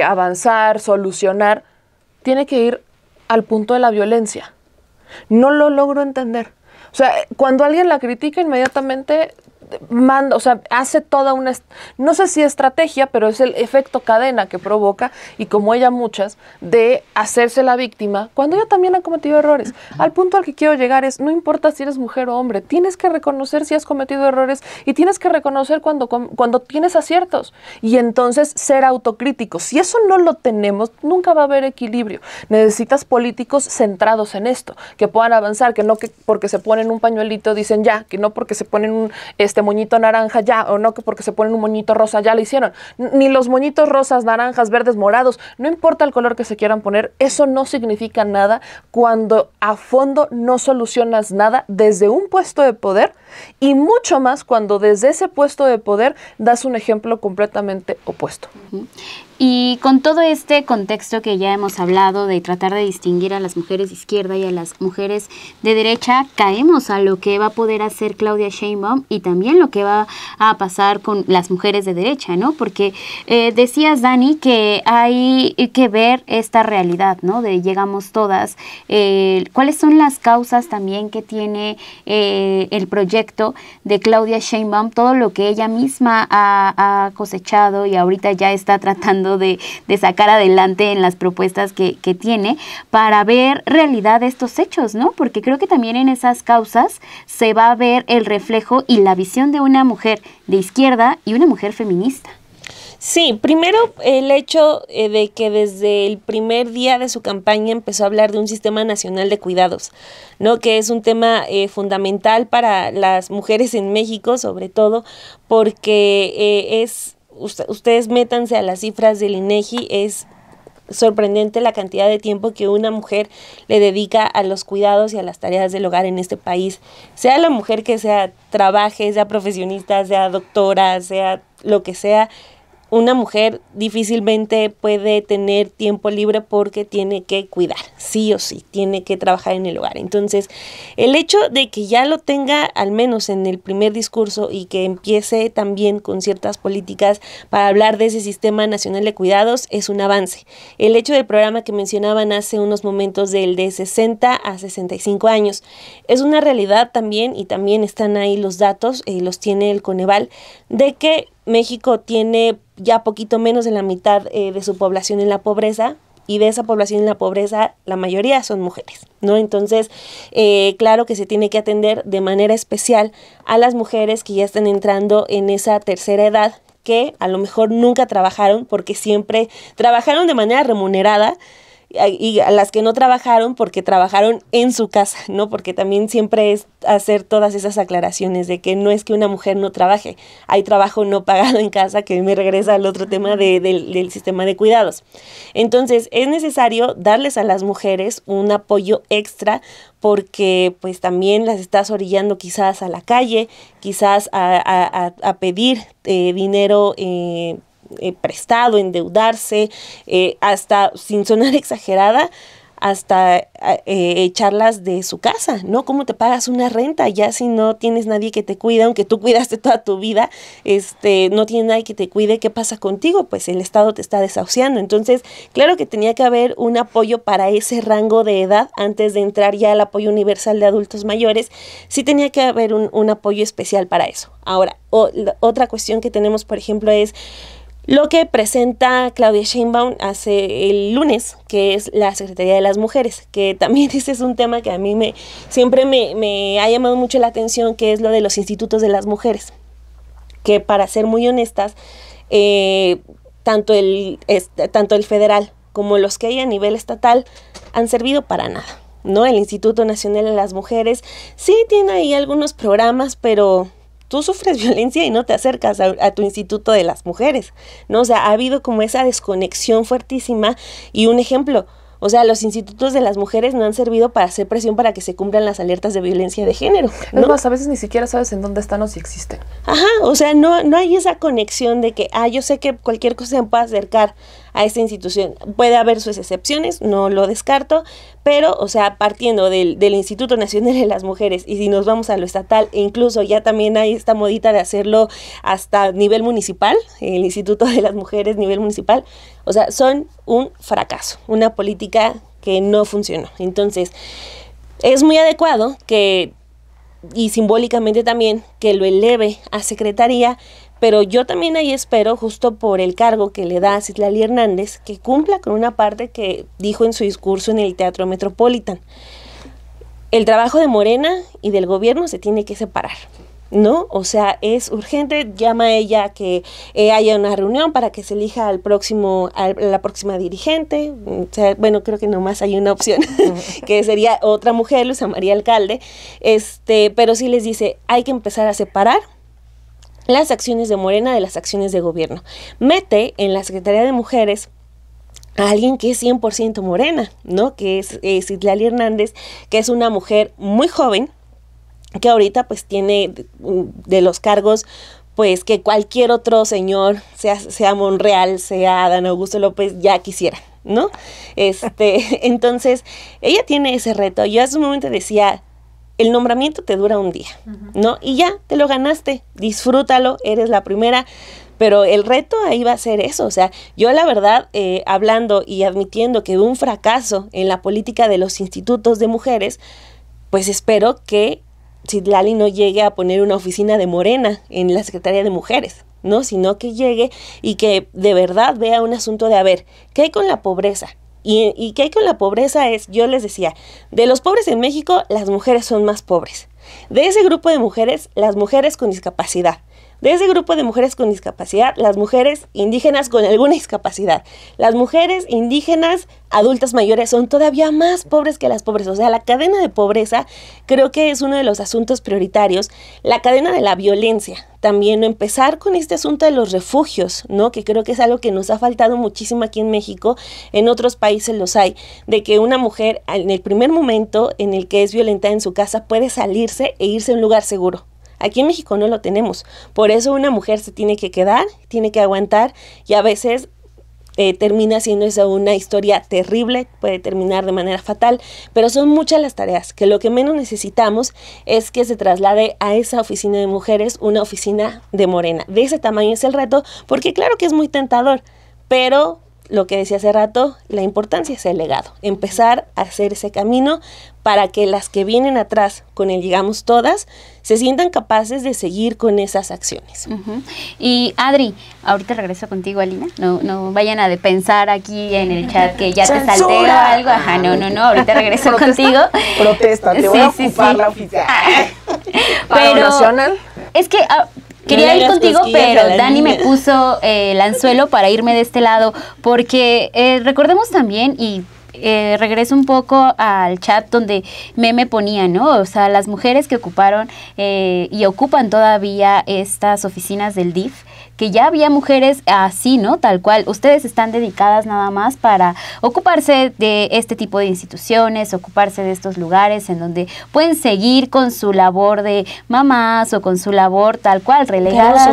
avanzar, solucionar, tiene que ir al punto de la violencia. No lo logro entender. O sea, cuando alguien la critica, inmediatamente manda, o sea, hace toda una, no sé si estrategia, pero es el efecto cadena que provoca, y como ella muchas, de hacerse la víctima cuando ella también ha cometido errores. Al punto al que quiero llegar es, no importa si eres mujer o hombre, tienes que reconocer si has cometido errores y tienes que reconocer cuando tienes aciertos, y entonces ser autocrítico. Si eso no lo tenemos, nunca va a haber equilibrio. Necesitas políticos centrados en esto, que puedan avanzar, que no que porque se ponen un pañuelito dicen ya, que no porque se ponen un moñito naranja ya, o no que porque se ponen un moñito rosa ya lo hicieron. Ni los moñitos rosas, naranjas, verdes, morados, no importa el color que se quieran poner, eso no significa nada cuando a fondo no solucionas nada desde un puesto de poder, y mucho más cuando desde ese puesto de poder das un ejemplo completamente opuesto. Y con todo este contexto que ya hemos hablado de tratar de distinguir a las mujeres de izquierda y a las mujeres de derecha, caemos a lo que va a poder hacer Claudia Sheinbaum y también lo que va a pasar con las mujeres de derecha, ¿no? Porque decías, Dani, que hay que ver esta realidad, ¿no? De llegamos todas. ¿Cuáles son las causas también que tiene el proyecto de Claudia Sheinbaum? Todo lo que ella misma ha cosechado y ahorita ya está tratando de sacar adelante en las propuestas que tiene para ver realidad estos hechos, ¿no? Porque creo que también en esas causas se va a ver el reflejo y la visión de una mujer de izquierda y una mujer feminista. Sí, primero el hecho de que desde el primer día de su campaña empezó a hablar de un sistema nacional de cuidados, ¿no? Que es un tema fundamental para las mujeres en México, sobre todo porque ustedes métanse a las cifras del INEGI, es sorprendente la cantidad de tiempo que una mujer le dedica a los cuidados y a las tareas del hogar en este país. Sea la mujer que sea, trabaje, sea profesionista, sea doctora, sea lo que sea, una mujer difícilmente puede tener tiempo libre porque tiene que cuidar, sí o sí, tiene que trabajar en el hogar. Entonces, el hecho de que ya lo tenga, al menos en el primer discurso, y que empiece también con ciertas políticas para hablar de ese sistema nacional de cuidados, es un avance. El hecho del programa que mencionaban hace unos momentos, del de 60 a 65 años, es una realidad también, y también están ahí los datos, los tiene el Coneval, de que México tiene ya poquito menos de la mitad de su población en la pobreza, y de esa población en la pobreza la mayoría son mujeres, ¿no? Entonces, claro que se tiene que atender de manera especial a las mujeres que ya están entrando en esa tercera edad, que a lo mejor nunca trabajaron porque siempre trabajaron de manera remunerada, y a las que no trabajaron porque trabajaron en su casa, ¿no? Porque también siempre es hacer todas esas aclaraciones de que no es que una mujer no trabaje, hay trabajo no pagado en casa, que me regresa al otro tema del sistema de cuidados. Entonces, es necesario darles a las mujeres un apoyo extra, porque pues también las estás orillando quizás a la calle, quizás a pedir dinero prestado, endeudarse, hasta, sin sonar exagerada, hasta echarlas de su casa, ¿no? ¿Cómo te pagas una renta? Ya si no tienes nadie que te cuide, aunque tú cuidaste toda tu vida, no tienes nadie que te cuide, ¿qué pasa contigo? Pues el Estado te está desahuciando. Entonces, claro que tenía que haber un apoyo para ese rango de edad antes de entrar ya al apoyo universal de adultos mayores. Sí tenía que haber un apoyo especial para eso. Ahora, otra cuestión que tenemos, por ejemplo, es lo que presenta Claudia Sheinbaum hace el lunes, que es la Secretaría de las Mujeres, que también ese es un tema que a mí siempre me ha llamado mucho la atención, que es lo de los institutos de las mujeres, que, para ser muy honestas, tanto el federal como los que hay a nivel estatal han servido para nada, ¿no? El Instituto Nacional de las Mujeres sí tiene ahí algunos programas, pero tú sufres violencia y no te acercas a tu Instituto de las Mujeres, ¿no? O sea, ha habido como esa desconexión fuertísima. Y un ejemplo, o sea, los institutos de las mujeres no han servido para hacer presión para que se cumplan las alertas de violencia de género, ¿no? Es más, a veces ni siquiera sabes en dónde están o si existen. Ajá, o sea, no hay esa conexión de que, yo sé que cualquier cosa se me puede acercar a esta institución. Puede haber sus excepciones, no lo descarto, pero, o sea, partiendo del Instituto Nacional de las Mujeres, y si nos vamos a lo estatal, e incluso ya también hay esta modita de hacerlo hasta nivel municipal, el Instituto de las Mujeres nivel municipal, o sea, son un fracaso, una política que no funcionó. Entonces, es muy adecuado que y simbólicamente también que lo eleve a secretaría, pero yo también ahí espero, justo por el cargo que le da a Citlali Hernández, que cumpla con una parte que dijo en su discurso en el Teatro Metropolitan. El trabajo de Morena y del gobierno se tiene que separar, ¿no? O sea, es urgente, llama a ella a que haya una reunión para que se elija a la próxima dirigente. O sea, bueno, creo que nomás hay una opción, que sería otra mujer, Luisa María Alcalde, pero sí les dice, hay que empezar a separar las acciones de Morena de las acciones de gobierno. Mete en la Secretaría de Mujeres a alguien que es 100% morena, ¿no? Que es Citlali Hernández, que es una mujer muy joven, que ahorita pues tiene de los cargos pues que cualquier otro señor, sea Monreal, sea Adán Augusto López, ya quisiera, ¿no? Entonces, ella tiene ese reto. Yo hace un momento decía, el nombramiento te dura un día, ¿no? Y ya, te lo ganaste, disfrútalo, eres la primera, pero el reto ahí va a ser eso. O sea, yo la verdad, hablando y admitiendo que hubo un fracaso en la política de los institutos de mujeres, pues espero que Citlali no llegue a poner una oficina de Morena en la Secretaría de Mujeres, ¿no? Sino que llegue y que de verdad vea un asunto de, a ver, ¿qué hay con la pobreza? Y qué hay con la pobreza es, yo les decía, de los pobres en México, las mujeres son más pobres. De ese grupo de mujeres, las mujeres con discapacidad. De ese grupo de mujeres con discapacidad, las mujeres indígenas con alguna discapacidad. Las mujeres indígenas adultas mayores son todavía más pobres que las pobres. O sea, la cadena de pobreza creo que es uno de los asuntos prioritarios. La cadena de la violencia también, ¿no? Empezar con este asunto de los refugios, ¿no? Que creo que es algo que nos ha faltado muchísimo aquí en México. En otros países los hay. De que una mujer en el primer momento en el que es violentada en su casa puede salirse e irse a un lugar seguro. Aquí en México no lo tenemos. Por eso una mujer se tiene que quedar, tiene que aguantar y a veces termina siendo eso una historia terrible, puede terminar de manera fatal, pero son muchas las tareas, que lo que menos necesitamos es que se traslade a esa oficina de mujeres una oficina de Morena. De ese tamaño es el reto, porque claro que es muy tentador, pero lo que decía hace rato, la importancia es el legado, empezar a hacer ese camino para que las que vienen atrás, con el llegamos todas, se sientan capaces de seguir con esas acciones. Y Adri, ahorita regreso contigo, Alina, no vayan a pensar aquí en el chat que ya te salté o algo, ajá, no, ahorita regreso contigo. Protesta, te voy a ocupar la oficina. Pero nacional. Es que... quería ir contigo, pero Dani me puso el anzuelo para irme de este lado, porque recordemos también, y regreso un poco al chat donde Meme ponía, ¿no? O sea, las mujeres que ocuparon y ocupan todavía estas oficinas del DIF, que ya había mujeres así, ¿no? Tal cual. Ustedes están dedicadas nada más para ocuparse de este tipo de instituciones, ocuparse de estos lugares en donde pueden seguir con su labor de mamás o con su labor tal cual, relegadas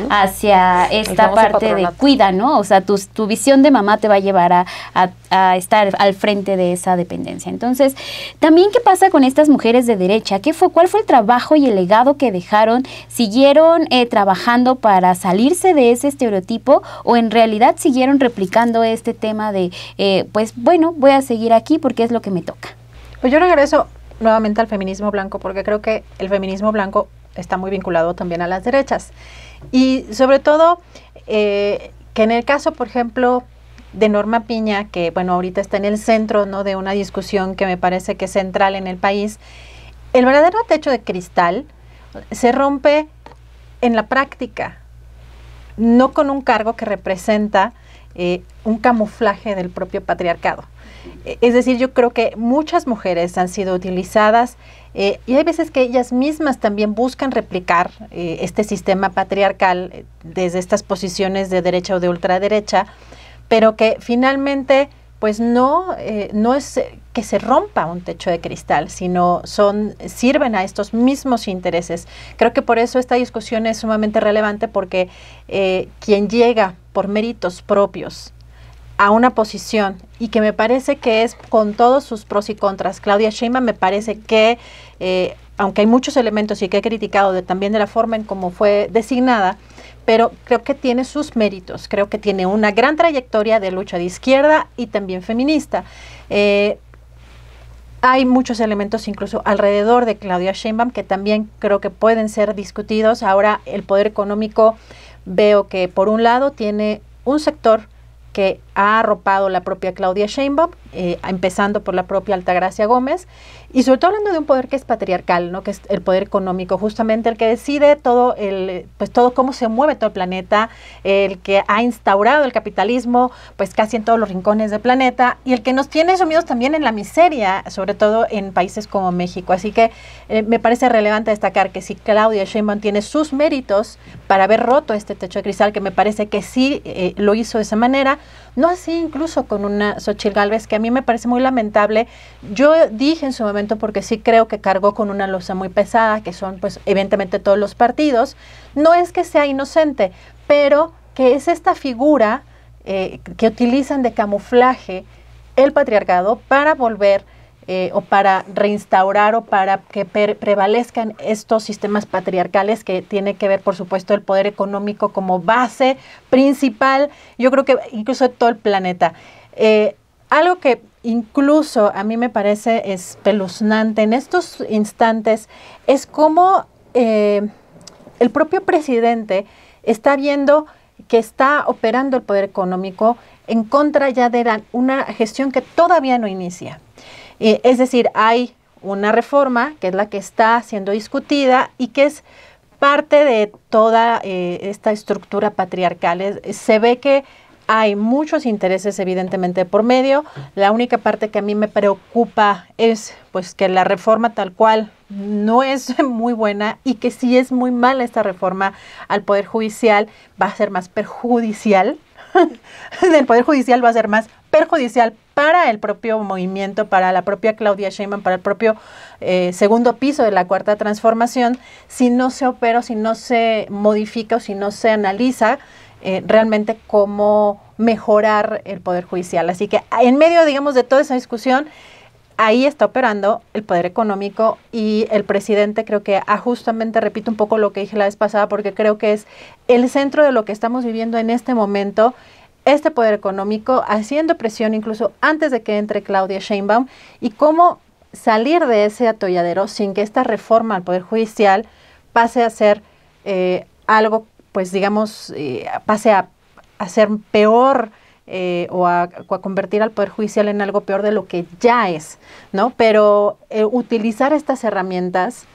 hacia esta parte de cuida, ¿no? O sea, tu visión de mamá te va a llevar a estar al frente de esa dependencia. Entonces, también, ¿qué pasa con estas mujeres de derecha? ¿Cuál fue el trabajo y el legado que dejaron? ¿Siguieron trabajando para salirse de ese estereotipo o en realidad siguieron replicando este tema de, pues bueno, voy a seguir aquí porque es lo que me toca? Pues yo regreso nuevamente al feminismo blanco, porque creo que el feminismo blanco está muy vinculado también a las derechas. Y sobre todo, que en el caso, por ejemplo, de Norma Piña, que bueno, ahorita está en el centro, ¿no?, de una discusión que me parece que es central en el país, el verdadero techo de cristal se rompe en la práctica, no con un cargo que representa un camuflaje del propio patriarcado. Es decir, yo creo que muchas mujeres han sido utilizadas y hay veces que ellas mismas también buscan replicar este sistema patriarcal desde estas posiciones de derecha o de ultraderecha, pero que finalmente pues no es que se rompa un techo de cristal, sino sirven a estos mismos intereses. Creo que por eso esta discusión es sumamente relevante, porque quien llega por méritos propios a una posición, y que me parece que es con todos sus pros y contras, Claudia Sheinbaum, me parece que, aunque hay muchos elementos y que he criticado también de la forma en cómo fue designada, pero creo que tiene sus méritos, creo que tiene una gran trayectoria de lucha de izquierda y también feminista. hay muchos elementos incluso alrededor de Claudia Sheinbaum que también creo que pueden ser discutidos. Ahora el poder económico veo que por un lado tiene un sector que ha arropado la propia Claudia Sheinbaum, empezando por la propia Altagracia Gómez, y sobre todo hablando de un poder que es patriarcal, ¿no? Que es el poder económico, justamente el que decide todo todo cómo se mueve todo el planeta, el que ha instaurado el capitalismo pues casi en todos los rincones del planeta, y el que nos tiene sumidos también en la miseria, sobre todo en países como México. Así que me parece relevante destacar que si Claudia Sheinbaum tiene sus méritos para haber roto este techo de cristal, que me parece que sí lo hizo de esa manera, no así incluso con una Xóchitl Gálvez, que a mí me parece muy lamentable. Yo dije en su momento, porque sí creo que cargó con una losa muy pesada, que son pues evidentemente todos los partidos, no es que sea inocente, pero que es esta figura que utilizan de camuflaje el patriarcado para volver o para reinstaurar o para que prevalezcan estos sistemas patriarcales que tiene que ver, por supuesto, el poder económico como base principal, yo creo que incluso todo el planeta. Algo que incluso a mí me parece espeluznante en estos instantes es cómo el propio presidente está viendo que está operando el poder económico en contra ya de una gestión que todavía no inicia. Es decir, hay una reforma que es la que está siendo discutida y que es parte de toda esta estructura patriarcal. Se ve que hay muchos intereses evidentemente por medio. La única parte que a mí me preocupa es pues que la reforma tal cual no es muy buena y que si es muy mala esta reforma al Poder Judicial va a ser más perjudicial. Del Poder Judicial va a ser más perjudicial para el propio movimiento, para la propia Claudia Sheinbaum, para el propio segundo piso de la Cuarta Transformación, si no se opera, si no se modifica o si no se analiza realmente cómo mejorar el Poder Judicial. Así que en medio, digamos, de toda esa discusión, ahí está operando el poder económico y el presidente creo que justamente, repito un poco lo que dije la vez pasada, porque creo que es el centro de lo que estamos viviendo en este momento, este poder económico haciendo presión incluso antes de que entre Claudia Sheinbaum y cómo salir de ese atolladero sin que esta reforma al Poder Judicial pase a ser algo, pues digamos, pase a ser peor o a convertir al Poder Judicial en algo peor de lo que ya es, ¿no? Pero utilizar estas herramientas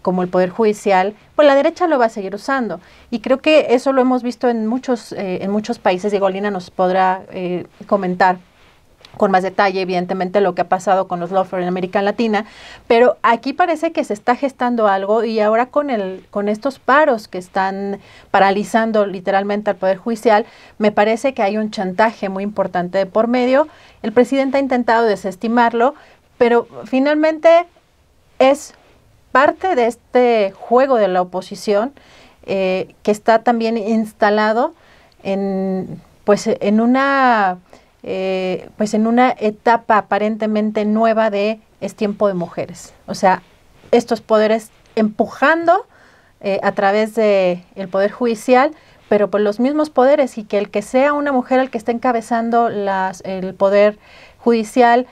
como el Poder Judicial, pues la derecha lo va a seguir usando. Y creo que eso lo hemos visto en muchos países. Diego Lina nos podrá comentar con más detalle, evidentemente, lo que ha pasado con los lawfare en América Latina, pero aquí parece que se está gestando algo y ahora con estos paros que están paralizando literalmente al Poder Judicial, me parece que hay un chantaje muy importante de por medio. El presidente ha intentado desestimarlo, pero finalmente es parte de este juego de la oposición que está también instalado en una etapa aparentemente nueva de es tiempo de mujeres. O sea, estos poderes empujando a través del Poder Judicial, pero por los mismos poderes, y que el que sea una mujer el que esté encabezando el Poder Judicial,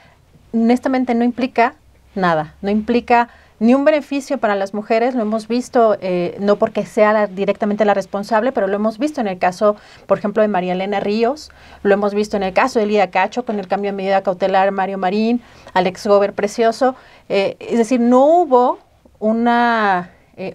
honestamente no implica nada, no implica ni un beneficio para las mujeres. Lo hemos visto, no porque sea directamente la responsable, pero lo hemos visto en el caso, por ejemplo, de María Elena Ríos, lo hemos visto en el caso de Lidia Cacho, con el cambio de medida cautelar Mario Marín, al exgober Precioso. Es decir, no hubo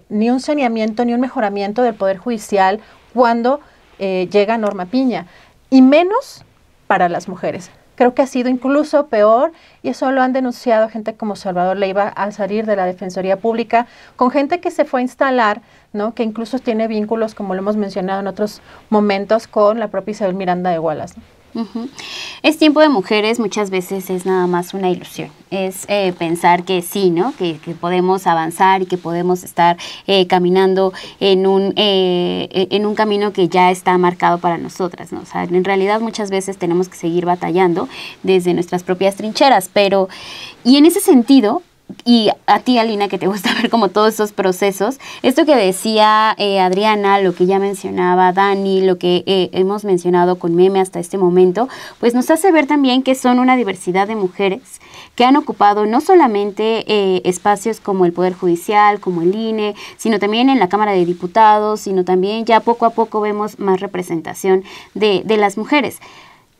ni un saneamiento, ni un mejoramiento del Poder Judicial cuando llega Norma Piña, y menos para las mujeres. Creo que ha sido incluso peor, y eso lo han denunciado gente como Salvador Leiva al salir de la Defensoría Pública, con gente que se fue a instalar, ¿no? Que incluso tiene vínculos, como lo hemos mencionado en otros momentos, con la propia Isabel Miranda de Wallace, ¿no? Es tiempo de mujeres muchas veces es nada más una ilusión, es pensar que sí, ¿no? Que podemos avanzar y que podemos estar caminando en un camino que ya está marcado para nosotras, ¿no? O sea, en realidad muchas veces tenemos que seguir batallando desde nuestras propias trincheras, y en ese sentido y a ti, Alina, que te gusta ver como todos esos procesos, esto que decía Adriana, lo que ya mencionaba Dani, lo que hemos mencionado con Meme hasta este momento, pues nos hace ver también que son una diversidad de mujeres que han ocupado no solamente espacios como el Poder Judicial, como el INE, sino también en la Cámara de Diputados, sino también ya poco a poco vemos más representación de las mujeres.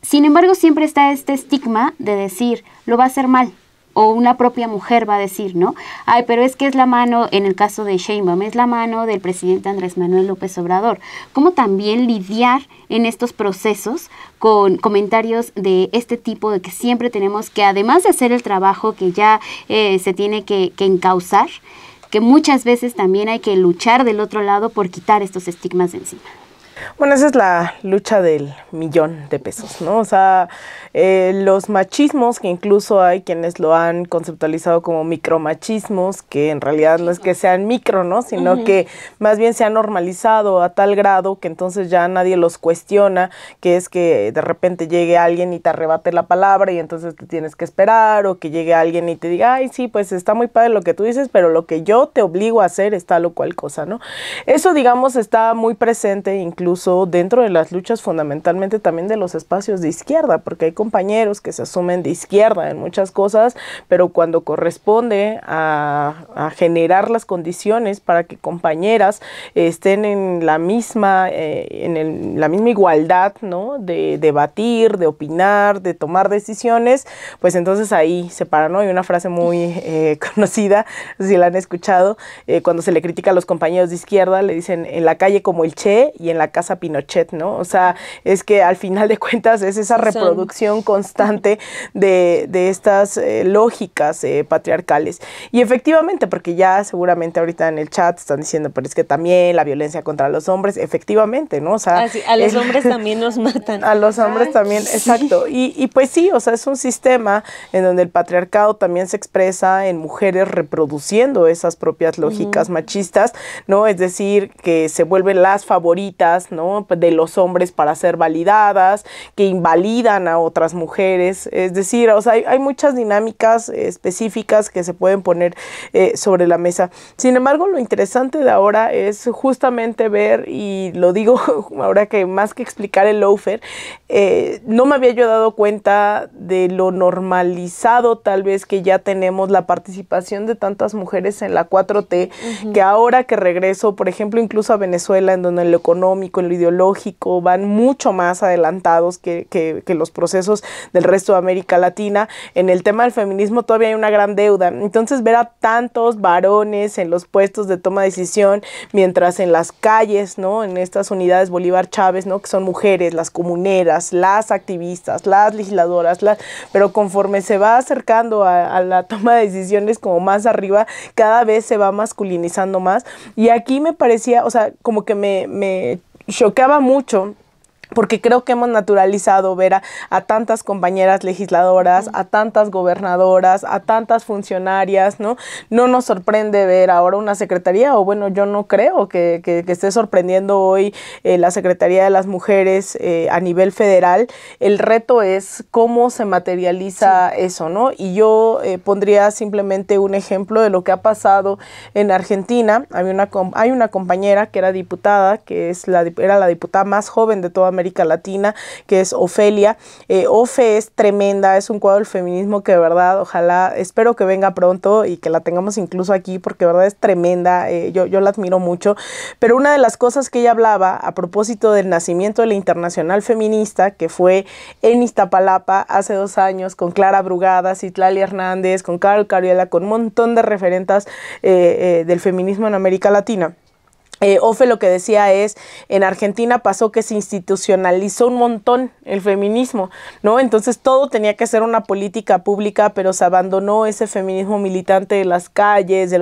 Sin embargo, siempre está este estigma de decir, lo va a hacer mal, o una propia mujer va a decir, ¿no? Ay, pero es que es la mano, en el caso de Sheinbaum, es la mano del presidente Andrés Manuel López Obrador. ¿Cómo también lidiar en estos procesos con comentarios de este tipo, de que siempre tenemos que, además de hacer el trabajo que ya se tiene que encauzar, que muchas veces también hay que luchar del otro lado por quitar estos estigmas de encima? Bueno, esa es la lucha del $1,000,000, ¿no? O sea, los machismos, que incluso hay quienes lo han conceptualizado como micromachismos, que en realidad no es que sean micro, ¿no? Sino que más bien se han normalizado a tal grado que entonces ya nadie los cuestiona, que es que de repente llegue alguien y te arrebate la palabra y entonces te tienes que esperar, o que llegue alguien y te diga, ay, sí, pues está muy padre lo que tú dices, pero lo que yo te obligo a hacer es tal o cual cosa, ¿no? Eso, digamos, está muy presente incluso dentro de las luchas, fundamentalmente también de los espacios de izquierda, porque hay compañeros que se asumen de izquierda en muchas cosas, pero cuando corresponde a generar las condiciones para que compañeras estén en la misma la misma igualdad, ¿no? De debatir, de opinar, de tomar decisiones, pues entonces ahí se para, ¿no? Hay una frase muy conocida, si la han escuchado, cuando se le critica a los compañeros de izquierda, le dicen en la calle como el Che y en la casa Pinochet, ¿no? O sea, es que al final de cuentas es esa reproducción constante de estas lógicas patriarcales. Y efectivamente, porque ya seguramente ahorita en el chat están diciendo, pero es que también la violencia contra los hombres, efectivamente, ¿no? O sea, sí, a los hombres también nos matan. A los hombres también, exacto. Y pues sí, o sea, es un sistema en donde el patriarcado también se expresa en mujeres reproduciendo esas propias lógicas machistas, ¿no? Es decir, que se vuelven las favoritas, ¿no? De los hombres para ser validadas, que invalidan a otras mujeres, es decir, o sea, hay muchas dinámicas específicas que se pueden poner sobre la mesa. Sin embargo, lo interesante de ahora es justamente ver, y lo digo ahora que más que explicar el lawfare, no me había yo dado cuenta de lo normalizado tal vez que ya tenemos la participación de tantas mujeres en la 4T, que ahora que regreso, por ejemplo, incluso a Venezuela, en donde lo económico, en lo ideológico van mucho más adelantados que los procesos del resto de América Latina, en el tema del feminismo todavía hay una gran deuda. Entonces ver a tantos varones en los puestos de toma de decisión, mientras en las calles, ¿no? En estas unidades Bolívar Chávez, ¿no? Que son mujeres, las comuneras, las activistas, las legisladoras, pero conforme se va acercando a la toma de decisiones como más arriba, cada vez se va masculinizando más. Y aquí me parecía, o sea, como que me choqueaba mucho, porque creo que hemos naturalizado ver a tantas compañeras legisladoras, a tantas gobernadoras, a tantas funcionarias, ¿no? No nos sorprende ver ahora una secretaría, o bueno, yo no creo que esté sorprendiendo hoy la Secretaría de las Mujeres a nivel federal. El reto es cómo se materializa eso, ¿no? Y yo pondría simplemente un ejemplo de lo que ha pasado en Argentina. Hay una compañera que era diputada, que era la diputada más joven de toda América Latina, que es Ofelia. Ofe es tremenda, es un cuadro del feminismo que de verdad, ojalá, espero que venga pronto y que la tengamos incluso aquí, porque de verdad es tremenda, yo la admiro mucho. Pero una de las cosas que ella hablaba a propósito del nacimiento de la Internacional Feminista, que fue en Iztapalapa hace 2 años, con Clara Brugada, Citlali Hernández, con Carol Cariela, con un montón de referentas del feminismo en América Latina. Ofe lo que decía es, en Argentina pasó que se institucionalizó un montón el feminismo, ¿no? Entonces todo tenía que ser una política pública, pero se abandonó ese feminismo militante de las calles,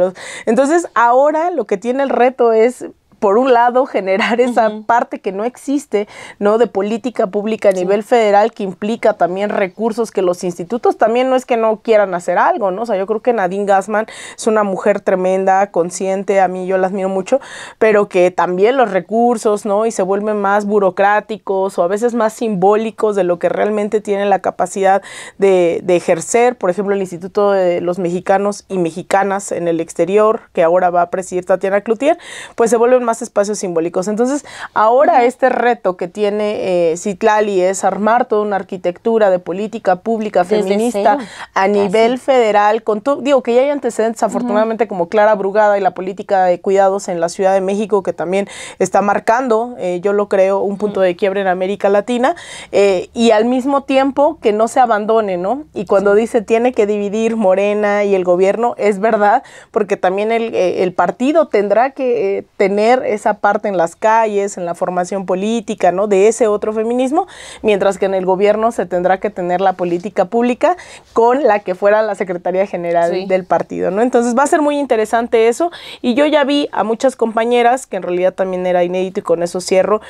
Entonces ahora lo que tiene el reto es por un lado, generar esa parte que no existe, ¿no? De política pública a nivel federal, que implica también recursos que los institutos también no es que no quieran hacer algo, ¿no? O sea, yo creo que Nadine Gassman es una mujer tremenda, consciente, a mí yo la admiro mucho, pero que también los recursos, ¿no? Y se vuelven más burocráticos o a veces más simbólicos de lo que realmente tienen la capacidad de ejercer. Por ejemplo, el Instituto de los Mexicanos y Mexicanas en el exterior, que ahora va a presidir Tatiana Cloutier, pues se vuelven más espacios simbólicos. Entonces, ahora este reto que tiene Citlali es armar toda una arquitectura de política pública feminista a nivel federal, con todo, digo que ya hay antecedentes afortunadamente como Clara Brugada y la política de cuidados en la Ciudad de México, que también está marcando, yo lo creo, un punto de quiebre en América Latina, y al mismo tiempo que no se abandone, ¿no? Y cuando dice tiene que dividir Morena y el gobierno, es verdad, porque también el partido tendrá que tener esa parte en las calles, en la formación política, ¿no? De ese otro feminismo, mientras que en el gobierno se tendrá que tener la política pública con la que fuera la Secretaría General del partido, ¿no? Entonces va a ser muy interesante eso, y yo ya vi a muchas compañeras, que en realidad también era inédito, y con eso cierro,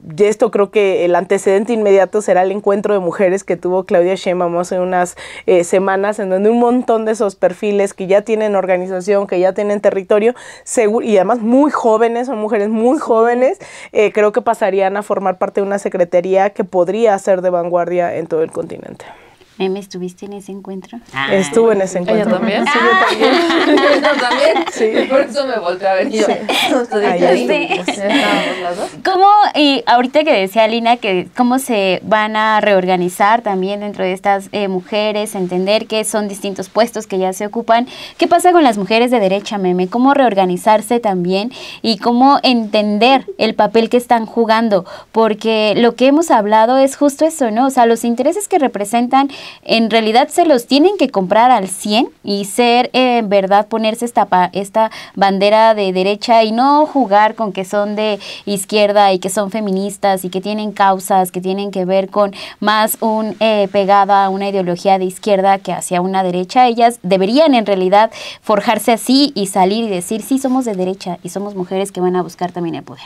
de esto creo que el antecedente inmediato será el encuentro de mujeres que tuvo Claudia Sheinbaum hace unas semanas, en donde un montón de esos perfiles que ya tienen organización, que ya tienen territorio, y además muy jóvenes, son mujeres muy jóvenes, creo que pasarían a formar parte de una secretaría que podría ser de vanguardia en todo el continente. Meme, ¿estuviste en ese encuentro? Estuve en ese encuentro. ¿Ella también? Sí, yo también. ¿Yo también? Sí. Por eso me volteé a ver yo. ¿Cómo, y ahorita que decía Lina, que cómo se van a reorganizar también dentro de estas mujeres, entender que son distintos puestos que ya se ocupan? ¿Qué pasa con las mujeres de derecha, Meme? ¿Cómo reorganizarse también y cómo entender el papel que están jugando? Porque lo que hemos hablado es justo eso, ¿no? O sea, los intereses que representan en realidad se los tienen que comprar al 100 y ser, en verdad, ponerse esta bandera de derecha y no jugar con que son de izquierda y que son feministas y que tienen causas que tienen que ver con más pegada a una ideología de izquierda que hacia una derecha. Ellas deberían en realidad forjarse así y salir y decir, sí, somos de derecha y somos mujeres que van a buscar también el poder.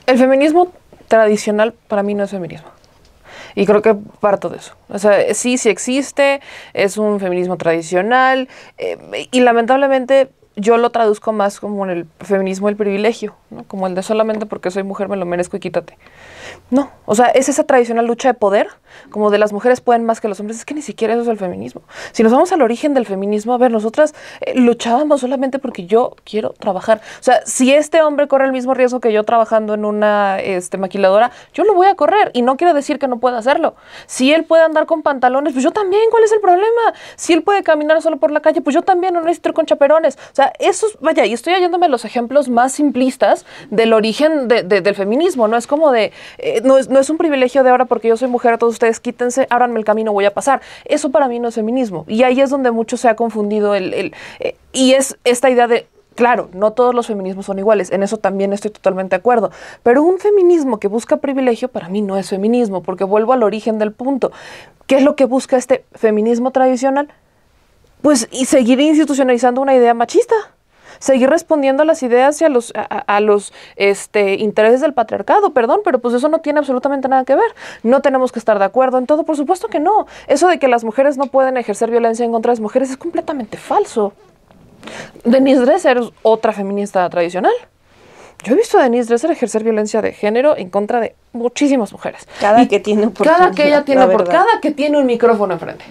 El feminismo tradicional para mí no es feminismo. Y creo que parto de eso. O sea, sí existe, es un feminismo tradicional, y lamentablemente yo lo traduzco más como en el feminismo del privilegio, ¿no? Como el de solamente porque soy mujer me lo merezco y quítate. No, o sea, es esa tradicional lucha de poder, como de las mujeres pueden más que los hombres. Es que ni siquiera eso es el feminismo. Si nos vamos al origen del feminismo, a ver, nosotras luchábamos solamente porque yo quiero trabajar. O sea, si este hombre corre el mismo riesgo que yo trabajando en una maquiladora, yo lo voy a correr, y no quiere decir que no pueda hacerlo. Si él puede andar con pantalones, pues yo también, ¿cuál es el problema? Si él puede caminar solo por la calle, pues yo también, no necesito ir con chaperones. O sea, eso, vaya, y estoy yéndome a los ejemplos más simplistas del origen del feminismo, ¿no? Es como de, no es un privilegio de ahora porque yo soy mujer, todos ustedes quítense, ábranme el camino, voy a pasar. Eso para mí no es feminismo. Y ahí es donde mucho se ha confundido y es esta idea de, claro, no todos los feminismos son iguales, en eso también estoy totalmente de acuerdo, pero un feminismo que busca privilegio para mí no es feminismo, porque vuelvo al origen del punto. ¿Qué es lo que busca este feminismo tradicional? Pues y seguir institucionalizando una idea machista. Seguir respondiendo a las ideas y a los intereses del patriarcado, perdón, pero pues eso no tiene absolutamente nada que ver. No tenemos que estar de acuerdo en todo, por supuesto que no. Eso de que las mujeres no pueden ejercer violencia en contra de las mujeres es completamente falso. Denise Dresser es otra feminista tradicional. Yo he visto a Denise Dresser ejercer violencia de género en contra de muchísimas mujeres. Cada que tiene oportunidad. Cada que tiene un micrófono enfrente.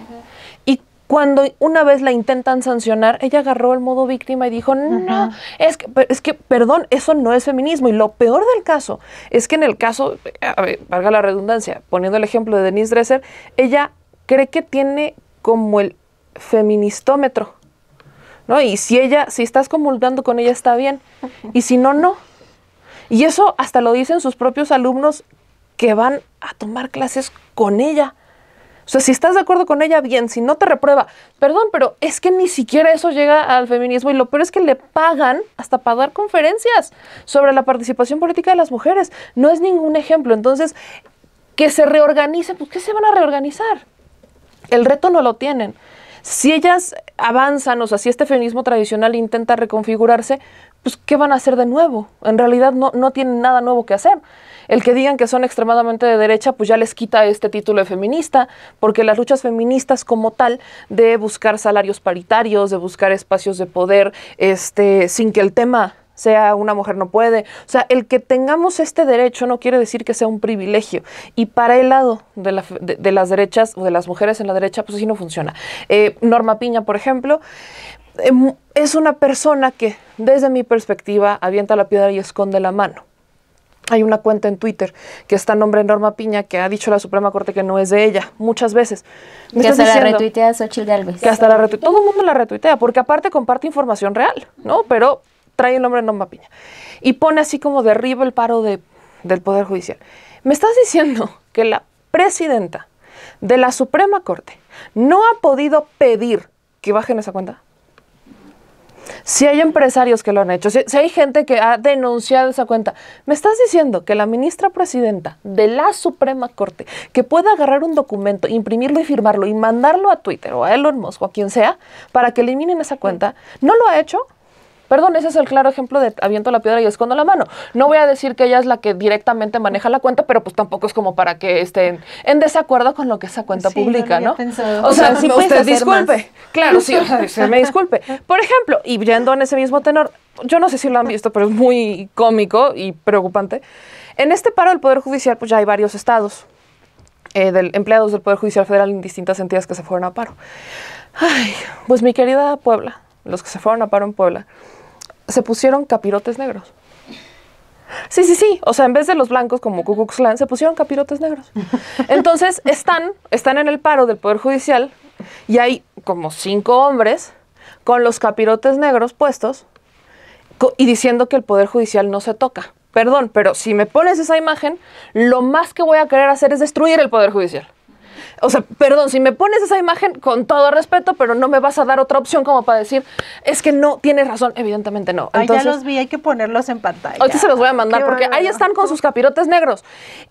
Cuando una vez la intentan sancionar, ella agarró el modo víctima y dijo, no, es que, perdón, eso no es feminismo. Y lo peor del caso es que en el caso, a ver, valga la redundancia, poniendo el ejemplo de Denise Dresser, ella cree que tiene como el feministómetro, ¿no? Y si estás comulgando con ella está bien, y si no, no. Y eso hasta lo dicen sus propios alumnos que van a tomar clases con ella. O sea, si estás de acuerdo con ella, bien. Si no, te reprueba. Perdón, pero es que ni siquiera eso llega al feminismo. Y lo peor es que le pagan hasta para dar conferencias sobre la participación política de las mujeres. No es ningún ejemplo. Entonces, que se reorganicen. Pues, ¿qué se van a reorganizar? El reto no lo tienen. Si ellas avanzan, o sea, si este feminismo tradicional intenta reconfigurarse, pues ¿qué van a hacer de nuevo? En realidad no tienen nada nuevo que hacer. El que digan que son extremadamente de derecha, pues ya les quita este título de feminista, porque las luchas feministas como tal, de buscar salarios paritarios, de buscar espacios de poder, sin que el tema sea una mujer no puede. O sea, el que tengamos este derecho no quiere decir que sea un privilegio. Y para el lado de las derechas o de las mujeres en la derecha, pues así no funciona. Norma Piña, por ejemplo, es una persona que, desde mi perspectiva, avienta la piedra y esconde la mano. Hay una cuenta en Twitter que está a nombre de Norma Piña que ha dicho la Suprema Corte que no es de ella, muchas veces. Que hasta la retuitea Xochitl Gálvez. Que hasta la retuitea. Todo el mundo la retuitea, porque aparte comparte información real, ¿no? Pero trae el nombre de Norma Piña. Y pone así como derriba el paro del Poder Judicial. ¿Me estás diciendo que la presidenta de la Suprema Corte no ha podido pedir que bajen esa cuenta? Si hay empresarios que lo han hecho, si hay gente que ha denunciado esa cuenta, ¿me estás diciendo que la ministra presidenta de la Suprema Corte, que pueda agarrar un documento, imprimirlo y firmarlo y mandarlo a Twitter o a Elon Musk o a quien sea para que eliminen esa cuenta, no lo ha hecho? Perdón, ese es el claro ejemplo de aviento la piedra y escondo la mano. No voy a decir que ella es la que directamente maneja la cuenta, pero pues tampoco es como para que estén en desacuerdo con lo que esa cuenta publica, ¿no? O sea, sí usted disculpe. Más. Claro, sí, o sea, se me disculpe. Por ejemplo, y yendo en ese mismo tenor, yo no sé si lo han visto, pero es muy cómico y preocupante. En este paro del Poder Judicial, pues ya hay varios estados, empleados del Poder Judicial Federal en distintas entidades que se fueron a paro. Ay, pues mi querida Puebla, los que se fueron a paro en Puebla, se pusieron capirotes negros. Sí. O sea, en vez de los blancos como Ku Klux Klan, se pusieron capirotes negros. Entonces, están en el paro del Poder Judicial y hay como 5 hombres con los capirotes negros puestos y diciendo que el Poder Judicial no se toca. Perdón, pero si me pones esa imagen, lo más que voy a querer hacer es destruir el Poder Judicial. O sea, perdón, si me pones esa imagen, con todo respeto, pero no me vas a dar otra opción como para decir, es que no, tienes razón, evidentemente no. Entonces, ya los vi, hay que ponerlos en pantalla. Ahorita se los voy a mandar porque ahí están con sus capirotes negros.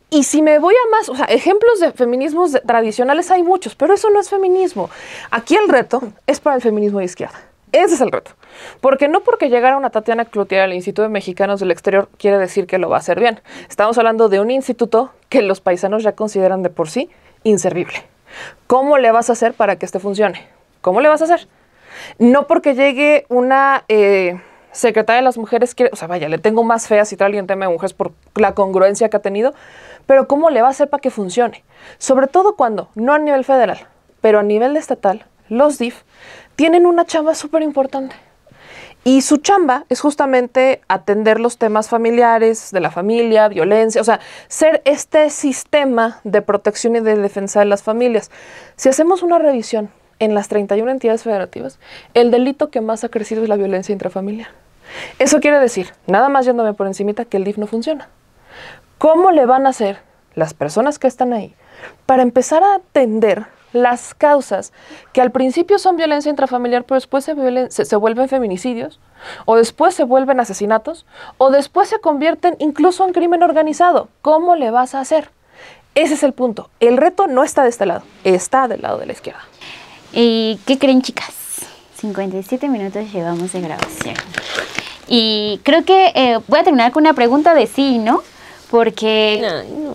Y si me voy a más, o sea, ejemplos de feminismos tradicionales hay muchos, pero eso no es feminismo. Aquí el reto es para el feminismo de izquierda. Ese es el reto. Porque no porque llegara una Tatiana Cloutier al Instituto de Mexicanos del Exterior quiere decir que lo va a hacer bien. Estamos hablando de un instituto que los paisanos ya consideran de por sí inservible. ¿Cómo le vas a hacer para que funcione? ¿Cómo le vas a hacer? No porque llegue una secretaria de las mujeres, o sea, vaya, le tengo más fe a citar a alguien tema de mujeres por la congruencia que ha tenido, pero ¿cómo le va a hacer para que funcione? Sobre todo cuando, no a nivel federal, pero a nivel estatal, los DIF tienen una chamba súper importante. Y su chamba es justamente atender los temas familiares, de la familia, violencia, o sea, ser este sistema de protección y de defensa de las familias. Si hacemos una revisión en las 31 entidades federativas, el delito que más ha crecido es la violencia intrafamiliar. Eso quiere decir, nada más yéndome por encimita, que el DIF no funciona. ¿Cómo le van a hacer las personas que están ahí para empezar a atender las causas que al principio son violencia intrafamiliar, pero después se vuelven feminicidios, o después se vuelven asesinatos, o después se convierten incluso en crimen organizado? ¿Cómo le vas a hacer? Ese es el punto. El reto no está de este lado, está del lado de la izquierda. ¿Y qué creen, chicas? 57 minutos llevamos de grabación. Y creo que voy a terminar con una pregunta de sí, ¿no? Porque No.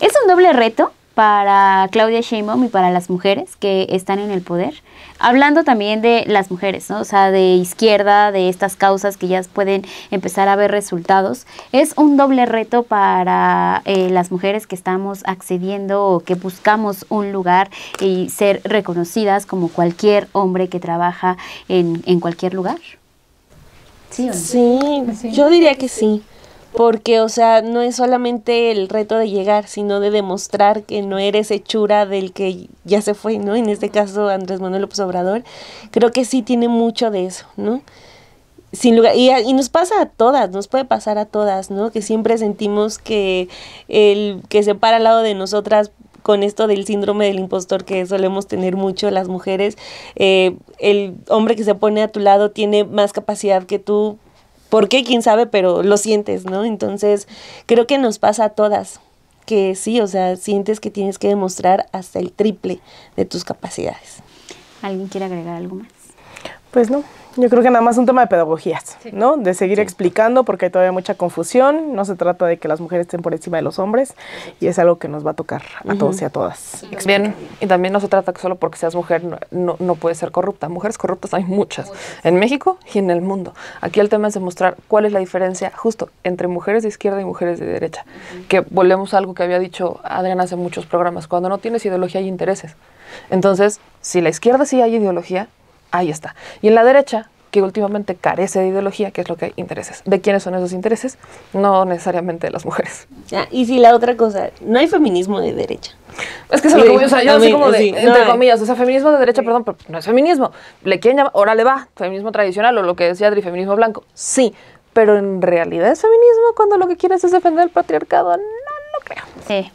es un doble reto para Claudia Sheinbaum y para las mujeres que están en el poder, hablando también de las mujeres, ¿no? O sea, de izquierda, de estas causas que ya pueden empezar a ver resultados. Es un doble reto para las mujeres que estamos accediendo o que buscamos un lugar y ser reconocidas como cualquier hombre que trabaja en cualquier lugar. ¿Sí o no? Sí, yo diría que sí. Porque, o sea, no es solamente el reto de llegar, sino de demostrar que no eres hechura del que ya se fue, ¿no? En este caso, Andrés Manuel López Obrador. Creo que sí tiene mucho de eso, ¿no? Sin lugar, y nos pasa a todas, nos puede pasar a todas, ¿no? Que siempre sentimos que el que se para al lado de nosotras con esto del síndrome del impostor que solemos tener mucho las mujeres, el hombre que se pone a tu lado tiene más capacidad que tú. ¿Por qué? ¿Quién sabe? Pero lo sientes, ¿no? Entonces, creo que nos pasa a todas, que sí, o sea, sientes que tienes que demostrar hasta el triple de tus capacidades. ¿Alguien quiere agregar algo más? Pues no, yo creo que nada más un tema de pedagogías, ¿no? De seguir explicando porque hay todavía mucha confusión, no se trata de que las mujeres estén por encima de los hombres y es algo que nos va a tocar a todos y a todas. Bien, y también no se trata que solo porque seas mujer no puedes ser corrupta. Mujeres corruptas hay muchas, en México y en el mundo. Aquí el tema es demostrar cuál es la diferencia justo entre mujeres de izquierda y mujeres de derecha. Que volvemos a algo que había dicho Adrián hace muchos programas, cuando no tienes ideología hay intereses. Entonces, si la izquierda sí hay ideología, ahí está. Y en la derecha, que últimamente carece de ideología, ¿qué es lo que hay? Intereses. ¿De quiénes son esos intereses? No necesariamente de las mujeres. Y si la otra cosa, no hay feminismo de derecha. Es que eso es lo que voy a usar. Yo así como de, entre comillas, o sea, feminismo de derecha, perdón, pero no es feminismo. Le quieren llamar, órale va, feminismo tradicional o lo que decía Adri, feminismo blanco. Sí, pero en realidad es feminismo cuando lo que quieres es defender el patriarcado. No creo. Sí.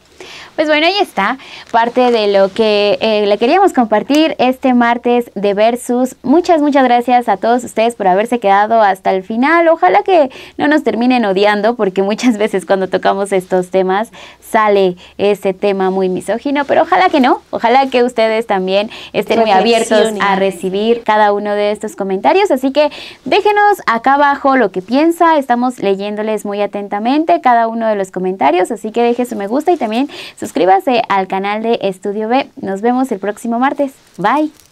Pues bueno, ahí está parte de lo que le queríamos compartir este martes de Versus. Muchas gracias a todos ustedes por haberse quedado hasta el final. Ojalá que no nos terminen odiando, porque muchas veces cuando tocamos estos temas sale ese tema muy misógino, pero ojalá que no. Ojalá que ustedes también estén muy abiertos a recibir cada uno de estos comentarios. Así que déjenos acá abajo lo que piensa. Estamos leyéndoles muy atentamente cada uno de los comentarios, así que deje su me gusta y también suscríbase al canal de Estudio B. Nos vemos el próximo martes. Bye.